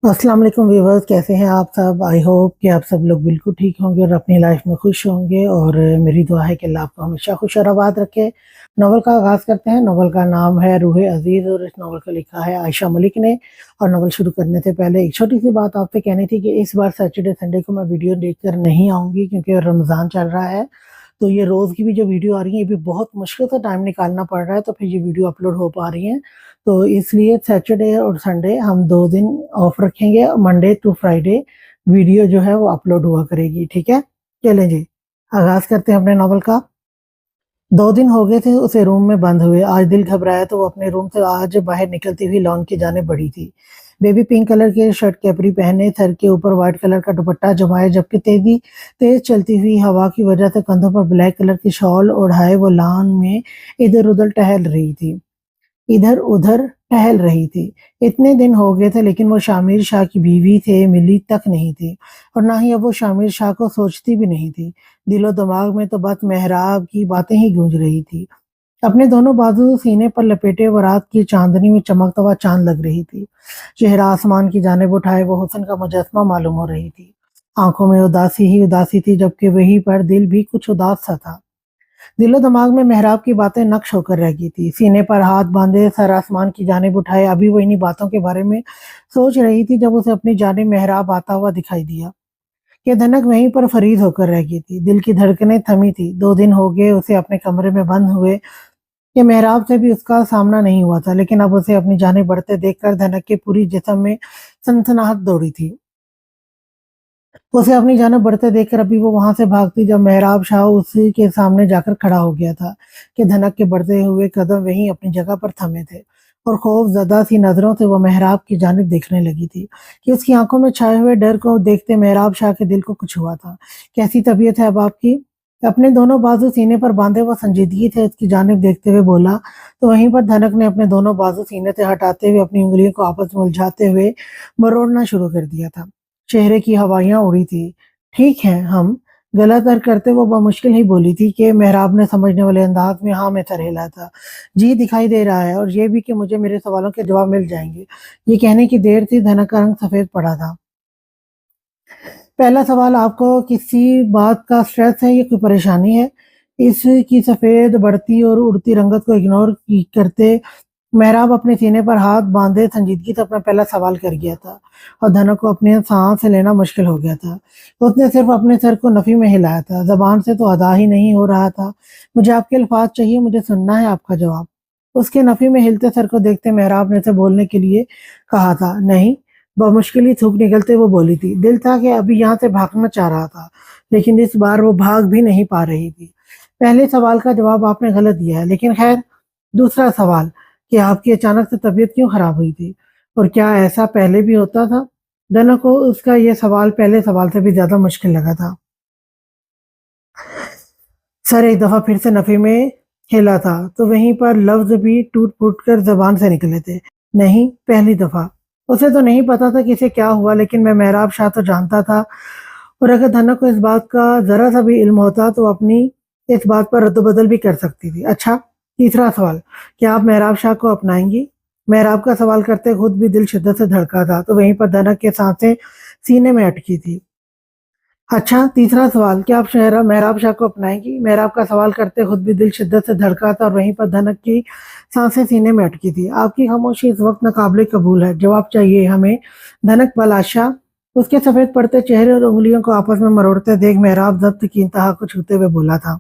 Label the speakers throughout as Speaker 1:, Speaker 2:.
Speaker 1: अस्सलाम वालेकुम व्यूवर्स, कैसे हैं आप सब। आई होप कि आप सब लोग बिल्कुल ठीक होंगे और अपनी लाइफ में खुश होंगे। और मेरी दुआ है कि अल्लाह आपको हमेशा खुश और आबाद रखे। नावल का आगाज़ करते हैं। नावल का नाम है रूह अज़ीज़ और इस नावल को लिखा है आयशा मलिक ने। और नावल शुरू करने से पहले एक छोटी सी बात आपसे कहनी थी कि इस बार सैटरडे संडे को मैं वीडियो देखकर नहीं आऊँगी, क्योंकि रमज़ान चल रहा है। तो ये रोज़ की भी जो वीडियो आ रही है, ये भी बहुत मुश्किल से टाइम निकालना पड़ रहा है, तो फिर ये वीडियो अपलोड हो पा रही हैं। तो इसलिए सैटरडे और संडे हम 2 दिन ऑफ रखेंगे। मंडे टू फ्राइडे वीडियो जो है वो अपलोड हुआ करेगी, ठीक है? चलें जी, आगाज़ करते हैं अपने नॉवल का। 2 दिन हो गए थे उसे रूम में बंद हुए। आज दिल घबराया तो वो अपने रूम से आज बाहर निकलती हुई लॉन की जाने बढ़ी थी। बेबी पिंक कलर के शर्ट कैपरी पहने, सर के ऊपर व्हाइट कलर का दुपट्टा जमाए, जबकि तेज चलती हुई हवा की वजह से कंधों पर ब्लैक कलर की शॉल ओढ़ाए वो लॉन में इधर-उधर टहल रही थी। इतने दिन हो गए थे, लेकिन वो शामिर शाह की बीवी से मिली तक नहीं थी, और ना ही अब वो शामिर शाह को सोचती भी नहीं थी। दिलो-दिमाग में तो बस मेहराब की बातें ही गूंज रही थी। अपने दोनों बाजू सीने पर लपेटे वो रात की चांदनी में चमकता हुआ चांद लग रही थी। चेहरा आसमान की जानिब उठाए वो हुस्न का मुजस्समा मालूम हो रही थी। आंखों में उदासी ही उदासी थी, जबकि वहीं पर दिल भी कुछ उदास सा था। दिलो दिमाग में मेहराब की बातें नक्श होकर रह गई थी। सीने पर हाथ बांधे सर आसमान की जानिब उठाए अभी वो इन्हीं बातों के बारे में सोच रही थी, जब उसे अपनी जानिब मेहराब आता हुआ दिखाई दिया। ये धनक वहीं पर फरीद होकर रह गई थी। दिल की धड़कनें थमी थी। 2 दिन हो गए उसे अपने कमरे में बंद हुए। ये मेहराब से भी उसका सामना नहीं हुआ था, लेकिन अब उसे अपनी जानिब बढ़ते देखकर धनक के पूरी जिस्म में सनसनाहट दौड़ी थी। उसे अपनी जानिब बढ़ते देखकर अभी वो वहां से भागती, जब मेहराब शाह उसी के सामने जाकर खड़ा हो गया था कि धनक के बढ़ते हुए कदम वहीं अपनी जगह पर थमे थे, और खौफजदा सी नजरों से वो मेहराब की जानिब देखने लगी थी कि उसकी आंखों में छाए हुए डर को देखते मेहराब शाह के दिल को कुछ हुआ था। कैसी तबीयत है अब आपकी? अपने दोनों बाजू सीने पर बांधे वो संजीदगी से उसकी जानिब देखते हुए बोला, तो वहीं पर धनक ने अपने दोनों बाजू सीने से हटाते हुए अपनी उंगलियों को आपस में उलझाते हुए मरोड़ना शुरू कर दिया था। चेहरे की हवाइयाँ उड़ी थी। ठीक है हम, गला तर करते वो बमुश्किल ही बोली थी कि मेहराब ने समझने वाले अंदाज में हाँ में सर हिलाया था। जी दिखाई दे रहा है, और ये भी कि मुझे मेरे सवालों के जवाब मिल जाएँगे। ये कहने की देर थी, धनक का रंग सफ़ेद पड़ा था। पहला सवाल, आपको किसी बात का स्ट्रेस है या कोई परेशानी है? इसकी सफ़ेद बढ़ती और उड़ती रंगत को इग्नोर की करते मेहराब अपने सीने पर हाथ बांधे संजीदगी से अपना पहला सवाल कर गया था, और धनक को अपने सांस लेना मुश्किल हो गया था। उसने सिर्फ अपने सर को नफी में हिलाया था, जबान से तो अदा ही नहीं हो रहा था। मुझे आपके अल्फाज चाहिए, मुझे सुनना है आपका जवाब। उसके नफी में हिलते सर को देखते मेहराब ने उसे बोलने के लिए कहा था। नहीं, बमुश्किल ही थूक निकलते वो बोली थी। दिल था कि अभी यहाँ से भागना चाह रहा था, लेकिन इस बार वो भाग भी नहीं पा रही थी। पहले सवाल का जवाब आपने गलत दिया है, लेकिन खैर। दूसरा सवाल, कि आपकी अचानक से तबीयत क्यों खराब हुई थी, और क्या ऐसा पहले भी होता था? दोनों को उसका ये सवाल पहले सवाल से भी ज्यादा मुश्किल लगा था। सर एक दफा फिर से नफे में हिला था, तो वहीं पर लफ्ज भी टूट फूट कर जबान से निकले थे। नहीं, पहली दफा। उसे तो नहीं पता था कि इसे क्या हुआ, लेकिन मैं मेहराब शाह तो जानता था, और अगर धनक को इस बात का जरा सा भी इल्म होता तो अपनी इस बात पर रद्द-बदल भी कर सकती थी। अच्छा, तीसरा सवाल, क्या आप मेहराब शाह को अपनाएंगी? मेहराब का सवाल करते खुद भी दिल शिद्दत से धड़का था, तो वहीं पर धनक के सांसें सीने में अटकी थी। अच्छा, तीसरा सवाल, क्या आप शहरा मेहराब शाह को अपनाएंगी? मेहराब का सवाल करते खुद भी दिल शिद्दत से धड़का था, और वहीं पर धनक की सांसें सीने में अटकी थी। आपकी खामोशी इस वक्त नाकाबिले कबूल है। जवाब चाहिए हमें। धनक बलाशा उसके सफेद पड़ते चेहरे और उंगलियों को आपस में मरोड़ते देख मेहराब जब्त की इंतहा को छूते हुए बोला था,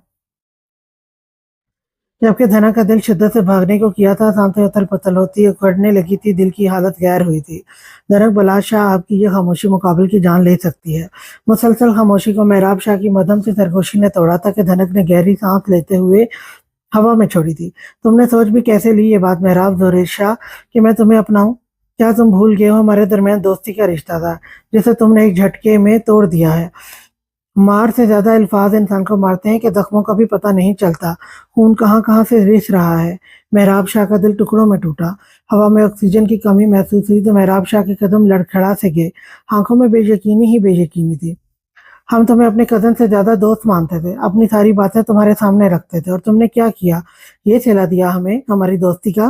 Speaker 1: जबकि धनक का दिल शिद्दत से भागने को किया था। सांसें उथल पुथल होती उखड़ने लगी थी, दिल की हालत गैर हुई थी। धनक बलाशा, आपकी ये खामोशी मुकाबले की जान ले सकती है। मुसलसल खामोशी को मेहराब शाह की मदम से सरगोशी ने तोड़ा था कि धनक ने गहरी सांस लेते हुए हवा में छोड़ी थी। तुमने सोच भी कैसे ली ये बात मेहराब जोरेश शाह, कि मैं तुम्हें अपनाऊं? क्या तुम भूल गए हो हमारे दरमियान दोस्ती का रिश्ता था, जिसे तुमने एक झटके में तोड़ दिया है? मार से ज्यादा अल्फाज इंसान को मारते हैं कि जख्मों का भी पता नहीं चलता। खून कहाँ कहाँ से रिस रहा है। मेहराब शाह का दिल टुकड़ों में टूटा। हवा में ऑक्सीजन की कमी महसूस हुई तो मेहराब शाह के कदम लड़खड़ा से गए। आंखों में बेयकीनी ही बेयकीनी थी। हम तुम्हें अपने कज़न से ज़्यादा दोस्त मानते थे, अपनी सारी बातें तुम्हारे सामने रखते थे, और तुमने क्या किया? ये सिला दिया हमें हमारी दोस्ती का।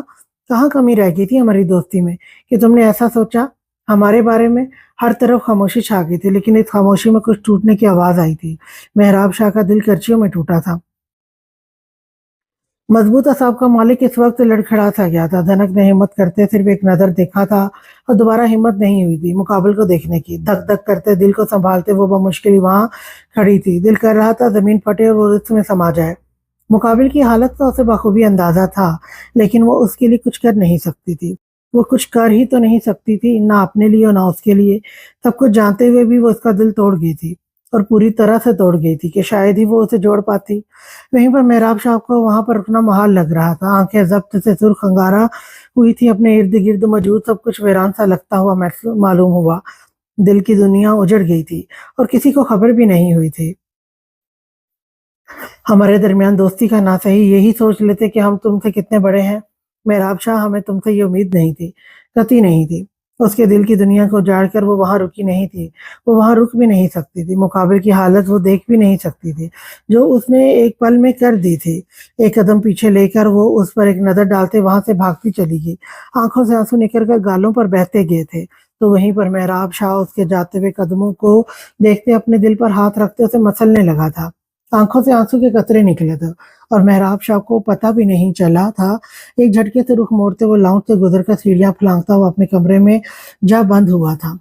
Speaker 1: कहाँ कमी रह गई थी हमारी दोस्ती में कि तुमने ऐसा सोचा ہمارے بارے میں ہر طرف خاموشی چھا گئی تھی، لیکن اس خاموشی میں کچھ ٹوٹنے کی آواز آئی تھی۔ محراب شاہ کا دل کرچیوں میں ٹوٹا تھا۔ مضبوط اعصاب کا مالک اس وقت لڑکھڑا سا گیا تھا۔ دھنک نے ہمت کرتے صرف ایک نظر دیکھا تھا اور دوبارہ ہمت نہیں ہوئی تھی مقابل کو دیکھنے کی۔ دھک دھک کرتے دل کو سنبھالتے وہ بمشکل وہاں کھڑی تھی۔ دل کر رہا تھا زمین پھٹے اور وہ اس میں سما جائے۔ مقابل کی حالت کا اسے بخوبی اندازہ تھا، لیکن وہ اس کے لیے کچھ کر نہیں سکتی تھی۔ وہ کچھ کر ہی تو نہیں سکتی تھی، نہ اپنے لیے اور نہ اس کے لیے۔ سب کچھ جانتے ہوئے بھی وہ اس کا دل توڑ گئی تھی، اور پوری طرح سے توڑ گئی تھی کہ شاید ہی وہ اسے جوڑ پاتی۔ وہیں پر محراب شاہ کو وہاں پر رکنا محال لگ رہا تھا۔ آنکھیں ضبط سے سرخ انگارہ ہوئی تھی، اپنے ارد گرد موجود سب کچھ ویران سا لگتا ہوا معلوم ہوا۔ دل کی دنیا اجڑ گئی تھی اور کسی کو خبر بھی نہیں ہوئی تھی۔ ہمارے درمیان دوستی کا نہ صحیح یہی سوچ لیتے کہ ہم تم سے کتنے بڑے ہیں۔ محراب شاہ، ہمیں تم سے یہ امید نہیں تھی، قطعی نہیں تھی۔ اس کے دل کی دنیا کو اجاڑ کر وہ وہاں رکی نہیں تھی، وہ وہاں رک بھی نہیں سکتی تھی۔ مقابل کی حالت وہ دیکھ بھی نہیں سکتی تھی جو اس نے ایک پل میں کر دی تھی۔ ایک قدم پیچھے لے کر وہ اس پر ایک نظر ڈالتے وہاں سے بھاگتی چلی گئی۔ آنکھوں سے آنسو نکل کر گالوں پر بہتے گئے تھے، تو وہیں پر محراب شاہ اس کے جاتے ہوئے قدموں کو دیکھتے اپنے دل پر ہاتھ رکھتے اسے مسلنے لگا تھا۔ آنکھوں سے آنسو کے قطرے نکلے تھے اور محراب شاہ کو پتہ بھی نہیں چلا تھا۔ ایک جھٹکے سے رخ موڑتے وہ لاؤنج سے گزر کر سیڑھیاں پھلانگتا ہوا اپنے کمرے میں جا بند ہوا تھا۔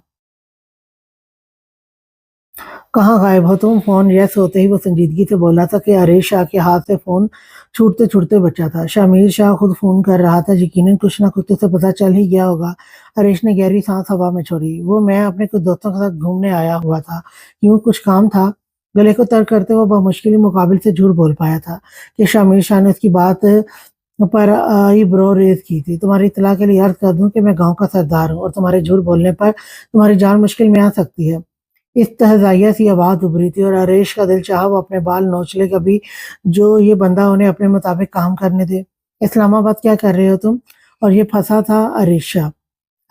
Speaker 1: کہاں غائب ہو تم؟ فون یس ہوتے ہی وہ سنجیدگی سے بولا تھا کہ عریش شاہ کے ہاتھ سے فون چھوٹتے چھوٹتے بچا تھا۔ شامیر شاہ خود فون کر رہا تھا، یقیناً کچھ نہ کچھ اسے پتہ چل ہی گیا ہوگا۔ عریش نے گہری سانس ہوا میں چھوڑی۔ میں اپنے کچھ دوستوں کے ساتھ گھومنے آیا ہوا تھا۔ کیوں، کچھ کام تھا؟ گلے کو تر کرتے وہ بمشکل مقابل سے جھوٹ بول پایا تھا کہ شامیر شاہ نے اس کی بات پر آئی برو ریز کی تھی۔ تمہاری اطلاع کے لیے عرض کر دوں کہ میں گاؤں کا سردار ہوں اور تمہارے جھوٹ بولنے پر تمہاری جان مشکل میں آ سکتی ہے۔ استہزائیہ سی آواز ابھری تھی اور عریش کا دل چاہا وہ اپنے بال نوچ لے، کبھی جو یہ بندہ انہیں اپنے مطابق کام کرنے دے۔ اسلام آباد کیا کر رہے ہو تم؟ اور یہ پھنسا تھا عریش شاہ۔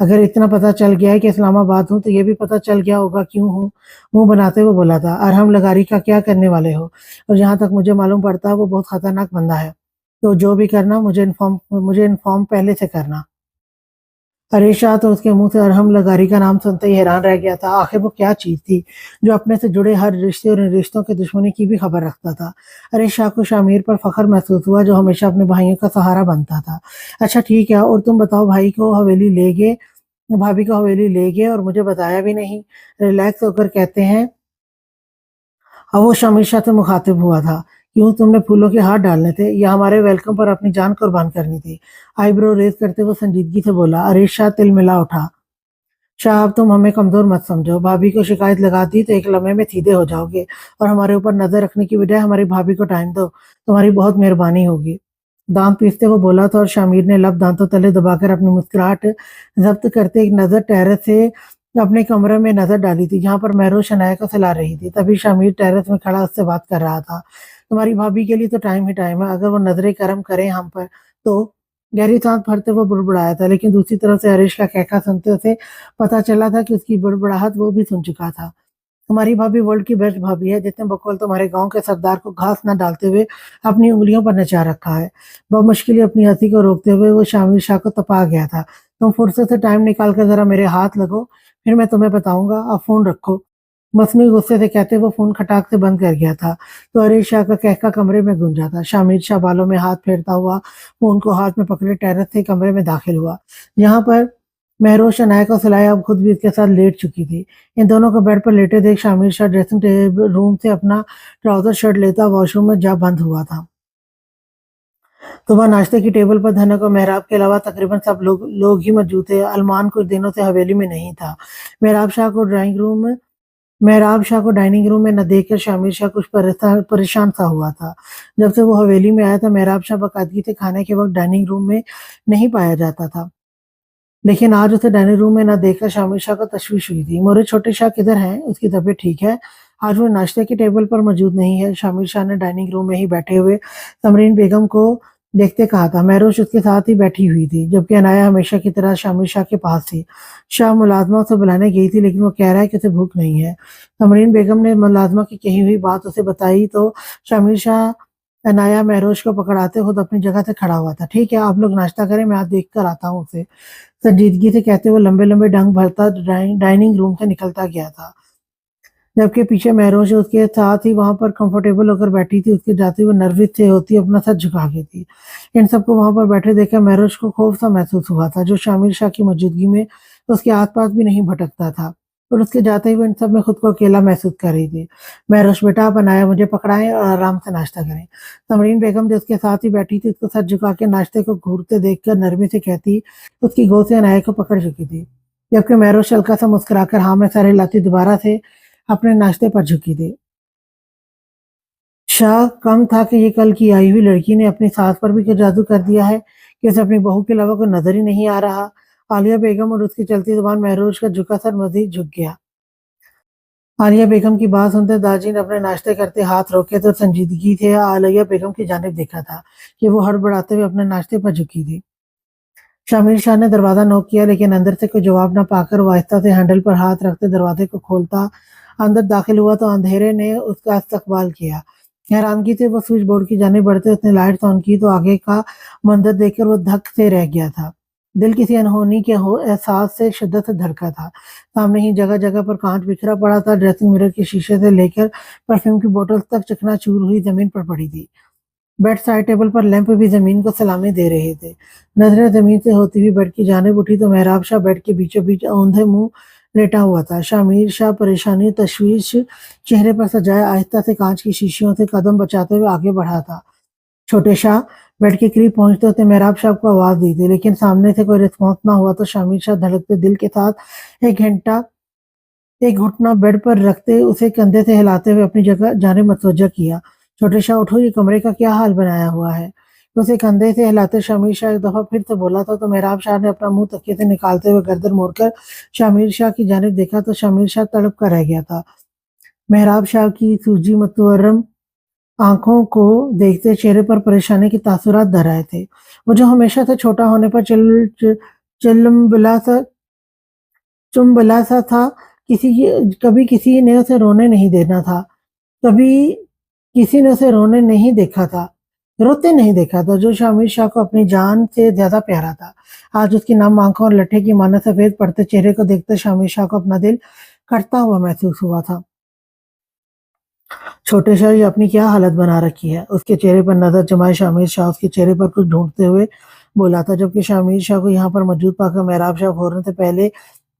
Speaker 1: اگر اتنا پتہ چل گیا ہے کہ اسلام آباد ہوں تو یہ بھی پتہ چل گیا ہوگا کیوں ہوں، منہ بناتے ہوئے بولا تھا۔ ارحم لگاری کا کیا کرنے والے ہو؟ اور جہاں تک مجھے معلوم پڑتا ہے وہ بہت خطرناک بندہ ہے، تو جو بھی کرنا مجھے انفارم پہلے سے کرنا۔ عریش شاہ تو اس کے منہ سے ارحم لگاری کا نام سنتے ہی حیران رہ گیا تھا۔ آخر وہ کیا چیز تھی جو اپنے سے جڑے ہر رشتے اور ان رشتوں کے دشمنی کی بھی خبر رکھتا تھا؟ عریش شاہ کو شامیر پر فخر محسوس ہوا جو ہمیشہ اپنے بھائیوں کا سہارا بنتا تھا۔ اچھا ٹھیک ہے، اور تم بتاؤ، بھابی کو حویلی لے گئے اور مجھے بتایا بھی نہیں؟ ریلیکس ہو کر کہتے ہیں۔ اب وہ شامر شاہ سے مخاطب ہوا تھا۔ کیوں، تم نے پھولوں کے ہاتھ ڈالنے تھے یا ہمارے ویلکم پر اپنی جان قربان کرنی تھی؟ آئی برو ریز کرتے وہ سنجیدگی سے بولا۔ عریش شاہ تل ملا اٹھا۔ شاہ، اب تم ہمیں کمزور مت سمجھو۔ بھابی کو شکایت لگا دی تو ایک لمحے میں سیدھے ہو جاؤ گے، اور ہمارے اوپر نظر رکھنے کی بجائے ہماری بھابی کو ٹائم دو، تمہاری بہت مہربانی ہوگی۔ دانت پیستے وہ بولا تھا اور شامیر نے لب دانتوں تلے دبا کر اپنی مسکراہٹ ضبط کرتے ایک نظر ٹیرس سے اپنے کمرے میں نظر ڈالی تھی جہاں پر مہروش عنایت کو سلا رہی تھی۔ تبھی شامیر ٹیرس میں کھڑا اس سے بات کر رہا تھا۔ تمہاری بھابی کے لیے تو ٹائم ہی ٹائم ہے، اگر وہ نظر کرم کریں ہم پر تو۔ گہری سانس بھرتے وہ بڑبڑایا تھا، لیکن دوسری طرف سے عریش کا کہکا سنتے اسے پتا چلا تھا کہ اس کی بڑبڑاہٹ وہ بھی سن چکا تھا۔ تمہاری بھابی ورلڈ کی بیسٹ بھابی ہے، جتنے بقول تمہارے گاؤں کے سردار کو گھاس نہ ڈالتے ہوئے اپنی انگلیوں پر نچا رکھا ہے۔ بمشکل اپنی ہنسی کو روکتے ہوئے وہ شامر شاہ کو تپا گیا تھا۔ تم فرصت سے ٹائم نکال کر ذرا میرے ہاتھ لگو، پھر میں تمہیں بتاؤں گا۔ اب فون رکھو، مصنوعی غصے سے کہتے وہ فون کھٹاک سے بند کر گیا تھا تو عریش شاہ کا کہکا کمرے میں گونجا تھا۔ شامر شاہ بالوں میں ہاتھ پھیرتا ہوا فون کو ہاتھ میں پکڑے ٹیرس سے کمرے میں داخل ہوا جہاں پر مہروش عنایت کو سلایا اب خود بھی اس کے ساتھ لیٹ چکی تھی۔ ان دونوں کو بیڈ پر لیٹے دیکھ شامر شاہ ڈریسنگ روم سے اپنا ٹراؤزر شرٹ لیتا واش روم میں جا بند ہوا تھا۔ صبح ناشتے کی ٹیبل پر دھنک اور محراب کے علاوہ تقریباً سب لوگ ہی موجود تھے۔ علمان کچھ دنوں سے حویلی میں نہیں تھا۔ محراب شاہ کو ڈائننگ روم میں نہ دیکھ کر شامر شاہ کچھ پریشان سا ہوا تھا۔ جب سے وہ حویلی میں آیا تھا محراب شاہ باقاعدگی سے کھانے کے وقت ڈائننگ روم میں نہیں پایا جاتا تھا، لیکن آج اسے ڈائننگ روم میں نہ دیکھ کر شامر شاہ کو تشویش ہوئی تھی۔ مورے چھوٹے شاہ کدھر ہیں؟ اس کی طبیعت ٹھیک ہے؟ آج وہ ناشتے کی ٹیبل پر موجود نہیں ہے۔ شامر شاہ نے ڈائننگ روم میں ہی بیٹھے ہوئے سمرین بیگم کو دیکھتے کہا تھا۔ مہروش اس کے ساتھ ہی بیٹھی ہوئی تھی، جبکہ عنایت ہمیشہ کی طرح شامر شاہ کے پاس تھی۔ شاہ ملازمہ اسے بلانے گئی تھی، لیکن وہ کہہ رہا ہے کہ اسے بھوک نہیں ہے۔ سمرین بیگم نے ملازمہ کی کہی ہوئی بات اسے بتائی تو شامر شاہ عنایا مہروش کو پکڑاتے خود اپنی جگہ سے کھڑا ہوا تھا. ٹھیک ہے آپ لوگ ناشتہ کریں, میں آج دیکھ کر آتا ہوں اسے, سنجیدگی سے کہتے ہوئے لمبے لمبے ڈنگ بھرتا ڈائننگ روم سے نکلتا گیا تھا, جبکہ پیچھے مہروش اس کے ساتھ ہی وہاں پر کمفرٹیبل ہو کر بیٹھی تھی. اس کے جاتے ہوئے نروس سے ہوتی اپنا سر جھکا کے تھی. ان سب کو وہاں پر بیٹھے دیکھ کر مہروش کو خوف سا محسوس ہوا تھا, جو شامل شاہ کی موجودگی میں اس کے آس پاس بھی نہیں بھٹکتا تھا, اور اس کے جاتے ہوئے ان سب میں خود کو اکیلا محسوس کر رہی تھی. مہروش بیٹا آپ عنایا مجھے پکڑائیں اور آرام سے ناشتہ کریں. سمرین بیگم جو اس کے ساتھ ہی بیٹھی تھی اس کو سر جھکا کے ناشتے کو گھورتے دیکھ کر نرمی سے کہتی اس کی گود سے عنایا کو پکڑ چکی تھی, جبکہ مہروش ہلکا سا مسکرا کر ہاں میں سر ہلاتی دوبارہ سے اپنے ناشتے پر جھکی تھی. شاہ کم تھا کہ یہ کل کی آئی ہوئی لڑکی نے اپنی ساس پر بھی کیا جادو کر دیا ہے کہ اسے اپنی بہو کے علاوہ کوئی نظر ہی نہیں آ رہا. عالیہ بیگم اور اس کی چلتی زبان مہروش کا جھکا سر مزید جھک گیا. عالیہ بیگم کی بات سنتے داجی نے اپنے ناشتے کرتے ہاتھ روکے تو سنجیدگی سے عالیہ بیگم کی جانب دیکھا تھا کہ وہ ہڑبڑاتے ہوئے اپنے ناشتے پر جھکی تھی. شامل شاہ نے دروازہ نوک کیا, لیکن اندر سے کوئی جواب نہ پا کر وہ آہستہ سے ہینڈل پر ہاتھ رکھتے دروازے کو کھولتا اندر داخل ہوا تو اندھیرے نے اس کا استقبال کیا. حیرانگی سے وہ سوئچ بورڈ کی جانب بڑھتے اس نے لائٹ آن کی تو آگے کا منظر دیکھ کر وہ دھک سے رہ گیا تھا. دل کسی انہونی کے احساس سے شدت سے دھڑکا تھا. سامنے ہی جگہ جگہ پر کانچ بکھرا پڑا تھا. ڈریسنگ مرر کے شیشے سے لے کر پرفیوم کی بوٹل تک چکنا چور ہوئی زمین پر پڑی تھی. بیڈ سائڈ ٹیبل پر لیمپ بھی زمین کو سلامی دے رہے تھے. نظریں زمین سے ہوتی ہوئی بیڈ کی جانب اٹھی تو محراب شاہ بیڈ کے بیچوں بیچ اوندھے منہ لیٹا ہوا تھا. شامیر شاہ پریشانی تشویش چہرے پر سجائے آہستہ سے کانچ کی شیشیوں سے قدم بچاتے ہوئے آگے بڑھا تھا. چھوٹے شاہ بیڈ کے قریب پہنچتے ہوتے محراب شاہ کو آواز دی تھی, لیکن سامنے سے کوئی رسپانس نہ ہوا تو شامیر شاہ دھڑکتے دل کے ساتھ ایک گھٹنا بیڈ پر رکھتے اسے کندھے سے ہلاتے ہوئے اپنی جگہ جانب متوجہ کیا. چھوٹے شاہ اٹھو, یہ کمرے کا کیا حال بنایا ہوا ہے. اسے کندھے سے ہلاتے شامیر شاہ ایک دفعہ پھر سے بولا تھا تو محراب شاہ نے اپنا منہ تکیے سے نکالتے ہوئے گردن موڑ کر شامیر شاہ کی جانب دیکھا تو شامیر شاہ تڑپ کر رہ گیا تھا. محراب شاہ کی سوجی متورم آنکھوں کو دیکھتے چہرے پر پریشانی کے تاثرات در آئے تھے. وہ جو ہمیشہ سے چھوٹا ہونے پر چمبلا سا تھا, کبھی کسی نے اسے رونے نہیں دینا تھا, کبھی کسی نے اسے رونے نہیں دیکھا تھا, روتے نہیں دیکھا تھا, جو شامیر شاہ کو اپنی جان سے زیادہ پیارا تھا. آج اس کی نم آنکھوں اور لٹھے کی مانند سفید پڑتے چہرے کو دیکھتے شامیر شاہ کو اپنا دل کٹتا ہوا محسوس ہوا تھا. چھوٹے شاہ یہ اپنی کیا حالت بنا رکھی ہے. اس کے چہرے پر نظر جمائے شامیر شاہ اس کے چہرے پر کچھ ڈھونڈتے ہوئے بولا تھا, جبکہ شامیر شاہ کو یہاں پر موجود پا کر محراب شاہ فوراً سے پہلے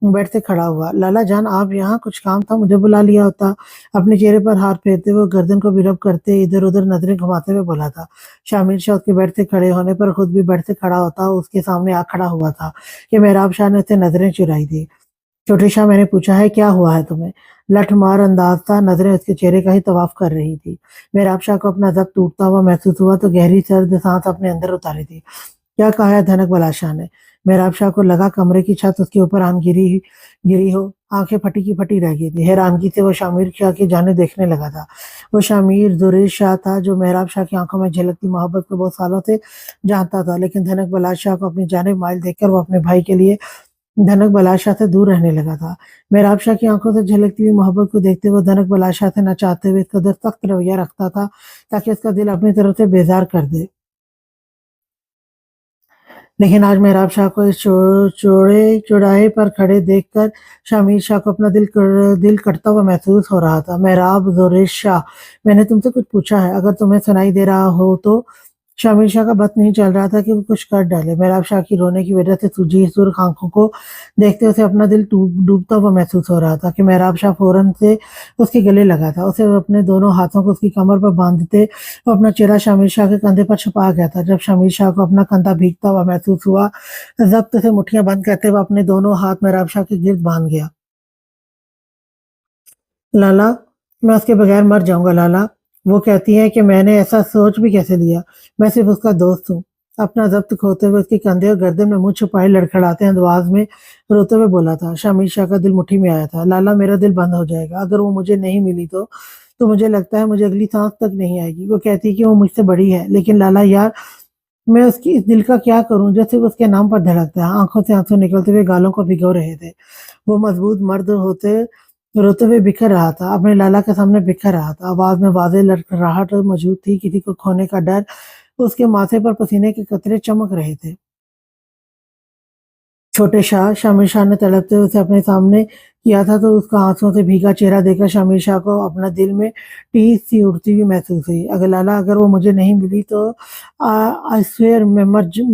Speaker 1: بیٹھ سے کھڑا ہوا. لالا جان آپ یہاں, کچھ کام تھا, مجھے بلا لیا ہوتا. اپنے چہرے پر ہاتھ پھیرتے ہوئے گردن کو بھی رب کرتے ادھر ادھر نظریں گھماتے ہوئے بولا تھا. شامیر شاہ اس کے بیٹھ سے کھڑے ہونے پر خود بھی بیٹھ سے کھڑا ہوتا اس کے سامنے آ کھڑا ہوا تھا کہ محراب شاہ نے اسے نظریں چرائی تھی. چھوٹے شاہ میں نے پوچھا ہے کیا ہوا ہے تمہیں. لٹھ مار انداز تھا, نظریں اس کے چہرے کا ہی طواف کر رہی تھی. محراب شاہ کو اپنا ضبط ٹوٹتا ہوا محسوس ہوا تو گہری سرد سانس اپنے اندر اتاری تھی. کیا کہا ہے دھنک بلا شاہ نے. محراب شاہ کو لگا کمرے کی چھت اس کے اوپر آن گری ہو. آنکھیں پھٹی کی پھٹی رہ گئی تھی. حیرانگی سے وہ شامیر شاہ کی جانب دیکھنے لگا تھا. وہ شامیر زریش شاہ تھا جو محراب شاہ کی آنکھوں میں جھلکتی محبت کو بہت سالوں سے جانتا تھا, لیکن دھنک بلا شاہ کو اپنی جانب مائل دیکھ کر وہ اپنے بھائی کے لیے دھنک بلا شاہ سے دور رہنے لگا تھا. محراب شاہ کی آنکھوں سے جھلکتی ہوئی محبت کو دیکھتے وہ دھنک بلا شاہ سے نہ چاہتے ہوئے اس قدر سخت رویہ رکھتا تھا تاکہ اس کا دل اپنی طرف سے بیزار کر دے. لیکن آج محراب شاہ کو اس چوراہے پر کھڑے دیکھ کر شامیر شاہ کو اپنا دل کٹتا ہوا محسوس ہو رہا تھا. محراب زریش شاہ, میں نے تم سے کچھ پوچھا ہے, اگر تمہیں سنائی دے رہا ہو تو. شامیر شاہ کا بس نہیں چل رہا تھا کہ وہ کچھ کر ڈالے. محراب شاہ کی رونے کی وجہ سے سوجی سرخ آنکھوں کو دیکھتے اسے اپنا دل ڈوبتا ہوا محسوس ہو رہا تھا کہ محراب شاہ فوراً سے اس کے گلے لگا تھا. اسے اپنے دونوں ہاتھوں کو اس کی کمر پر باندھتے وہ اپنا چہرہ شامیر شاہ کے کندھے پر چھپا گیا تھا. جب شامیر شاہ کو اپنا کندھا بھیگتا ہوا محسوس ہوا, ضبط سے مٹھیاں بند کرتے ہوئے اپنے دونوں ہاتھ محراب شاہ کے گرد باندھ گیا. لالا, میں اس کے بغیر مر جاؤں گا. لالا, وہ کہتی ہے کہ میں نے ایسا سوچ بھی کیسے لیا. میں صرف اس کا دوست ہوں. اپنا ضبط کھوتے ہوئے اس کے کندھے اور گردن میں منہ چھپائے لڑکھڑاتے انداز میں روتے ہوئے بولا تھا. شامیر شاہ کا دل مٹھی میں آیا تھا. لالا, میرا دل بند ہو جائے گا اگر وہ مجھے نہیں ملی تو مجھے لگتا ہے مجھے اگلی سانس تک نہیں آئے گی. وہ کہتی کہ وہ مجھ سے بڑی ہے, لیکن لالا یار, میں اس کی اس دل کا کیا کروں جو صرف اس کے نام پر دھڑکتا ہے. آنکھوں سے آنسو نکلتے ہوئے گالوں کو بھگو رہے تھے. وہ مضبوط مرد ہوتے रोते हुए बिखर रहा था, अपने लाला के सामने बिखर रहा था। आवाज़ में वाज़ेह लड़खड़ाहट मौजूद थी, किसी को खोने का डर। उसके माथे पर पसीने के कतरे चमक रहे थे। छोटे शाह, शामिर शाह ने तड़पते हुए उसे अपने सामने किया था तो उसका आँसुओं से भीगा चेहरा देखकर शामिर शाह को अपना दिल में टीस सी उड़ती हुई महसूस हुई। अगर लाला अगर वो मुझे नहीं मिली तो आई स्वेयर मैं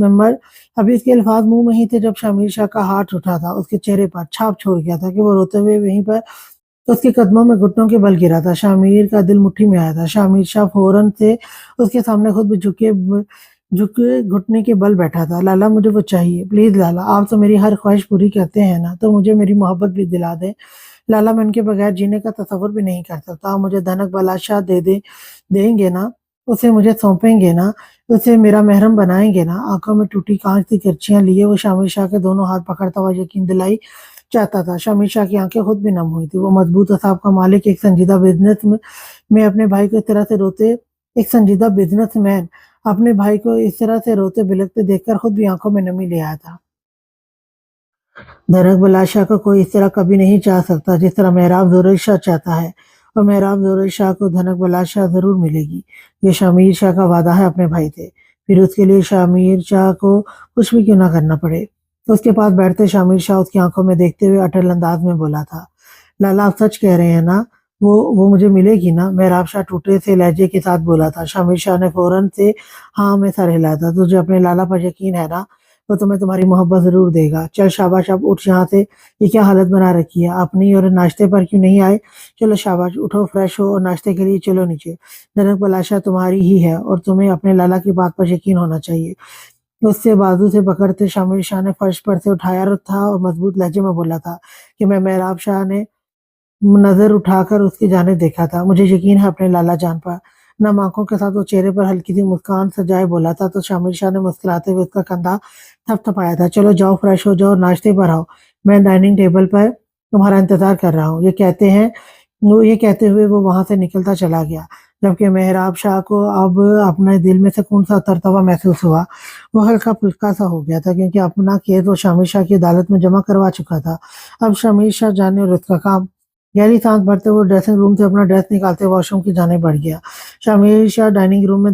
Speaker 1: मर अभी इसके अल्फाज मुँह में ही थे जब शामिर शाह का हाथ उठा था। उसके चेहरे पर छाप छोड़ गया था कि वो रोते हुए वहीं पर उसके कदमों में घुटनों के बल गिरा था। शामिर का दिल मुट्ठी में आया था। शामिर शाह फ़ौरन से उसके सामने खुद भी झुके घुटने के बल बैठा था। लाला मुझे वो चाहिए, प्लीज़ लाला, आप तो मेरी हर ख्वाहिश पूरी करते हैं ना, तो मुझे मेरी मोहब्बत भी दिला दें। लाला मैं उनके बगैर जीने का तसव्वुर भी नहीं कर सकता। आप मुझे धनक बादशाह देंगे ना, उसे मुझे सौंपेंगे ना, उसे मेरा महरम बनाएँगे ना। आँखों में टूटी काँच की करछियाँ लिए वो शामिर शाह के दोनों हाथ पकड़ता हुआ यकीन दिलाई चाहता था। शामिर शाह की आँखें खुद भी नम हुई थी। वो मज़बूत असाब का मालिक एक संजीदा बिज़नेस में अपने भाई को इस तरह से रोते एक संजीदा बिज़नेसमैन अपने भाई को इस तरह से रोते बिलखते देखकर खुद भी आँखों में नमी ले आया था। धनक बादशाह को कोई इस तरह कभी नहीं चाह सकता जिस तरह मेहराब ज़ुरैर शाह चाहता है और मेहराब ज़ुरैर शाह को धनक बादशाह ज़रूर मिलेगी। ये शामिर शाह का वादा है अपने भाई से। फिर उसके लिए शामिर शाह को कुछ भी क्यों ना करना पड़े। उसके पास बैठते शामिर शाह उसकी आँखों में देखते हुए अटल अंदाज में बोला था, लाला आप सच कह रहे हैं ना? वो मुझे मिलेगी ना? मेहराब शाह टूटे से लहजे के साथ बोला था। शामिर शाह ने फ़ौरन से हाँ में सर हिलाया था। तुझे अपने लाला पर यकीन है ना? वो तुम्हें तुम्हारी मोहब्बत ज़रूर देगा। चल शाबाश अब उठ यहाँ से, ये क्या हालत बना रखी है अपनी और नाश्ते पर क्यों नहीं आए? चलो शाबाश उठो, फ्रेश हो और नाश्ते के लिए चलो नीचे। धनक बादशाह तुम्हारी ही है और तुम्हें अपने लाला की बात पर यकीन होना चाहिए। उससे बाजू से पकड़ते शामिर शाह ने फर्श पर से उठाया था और मज़बूत लहजे में बोला था कि मैं मेहराब शाह ने नज़र उठाकर उसकी जानिब देखा था। मुझे यकीन है अपने लाला जान पर। नम आँखों के साथ वो चेहरे पर हल्की-सी मुस्कान सजाए बोला था, तो शामिर शाह ने मुस्कुराते हुए उसका कंधा थपथपाया था। चलो जाओ फ्रेश हो जाओ और नाश्ते पर आओ। मैं डाइनिंग टेबल पर तुम्हारा इंतज़ार कर रहा हूँ। ये कहते हुए वो वहाँ से निकलता चला गया। जबकि मेहराब शाह को अब अपने दिल में सुकून-सा उतरता हुआ महसूस हुआ। वो हल्का-फुल्का सा हो गया था क्योंकि अपना केस वो शामिर शाह की अदालत में जमा करवा चुका था। अब शामिर शाह जाने और उसका काम। गहरी साँस भरते हुए ड्रेसिंग रूम से अपना ड्रेस निकालते वॉशरूम की जानिब बढ़ गया। शामिर शाह डाइनिंग रूम में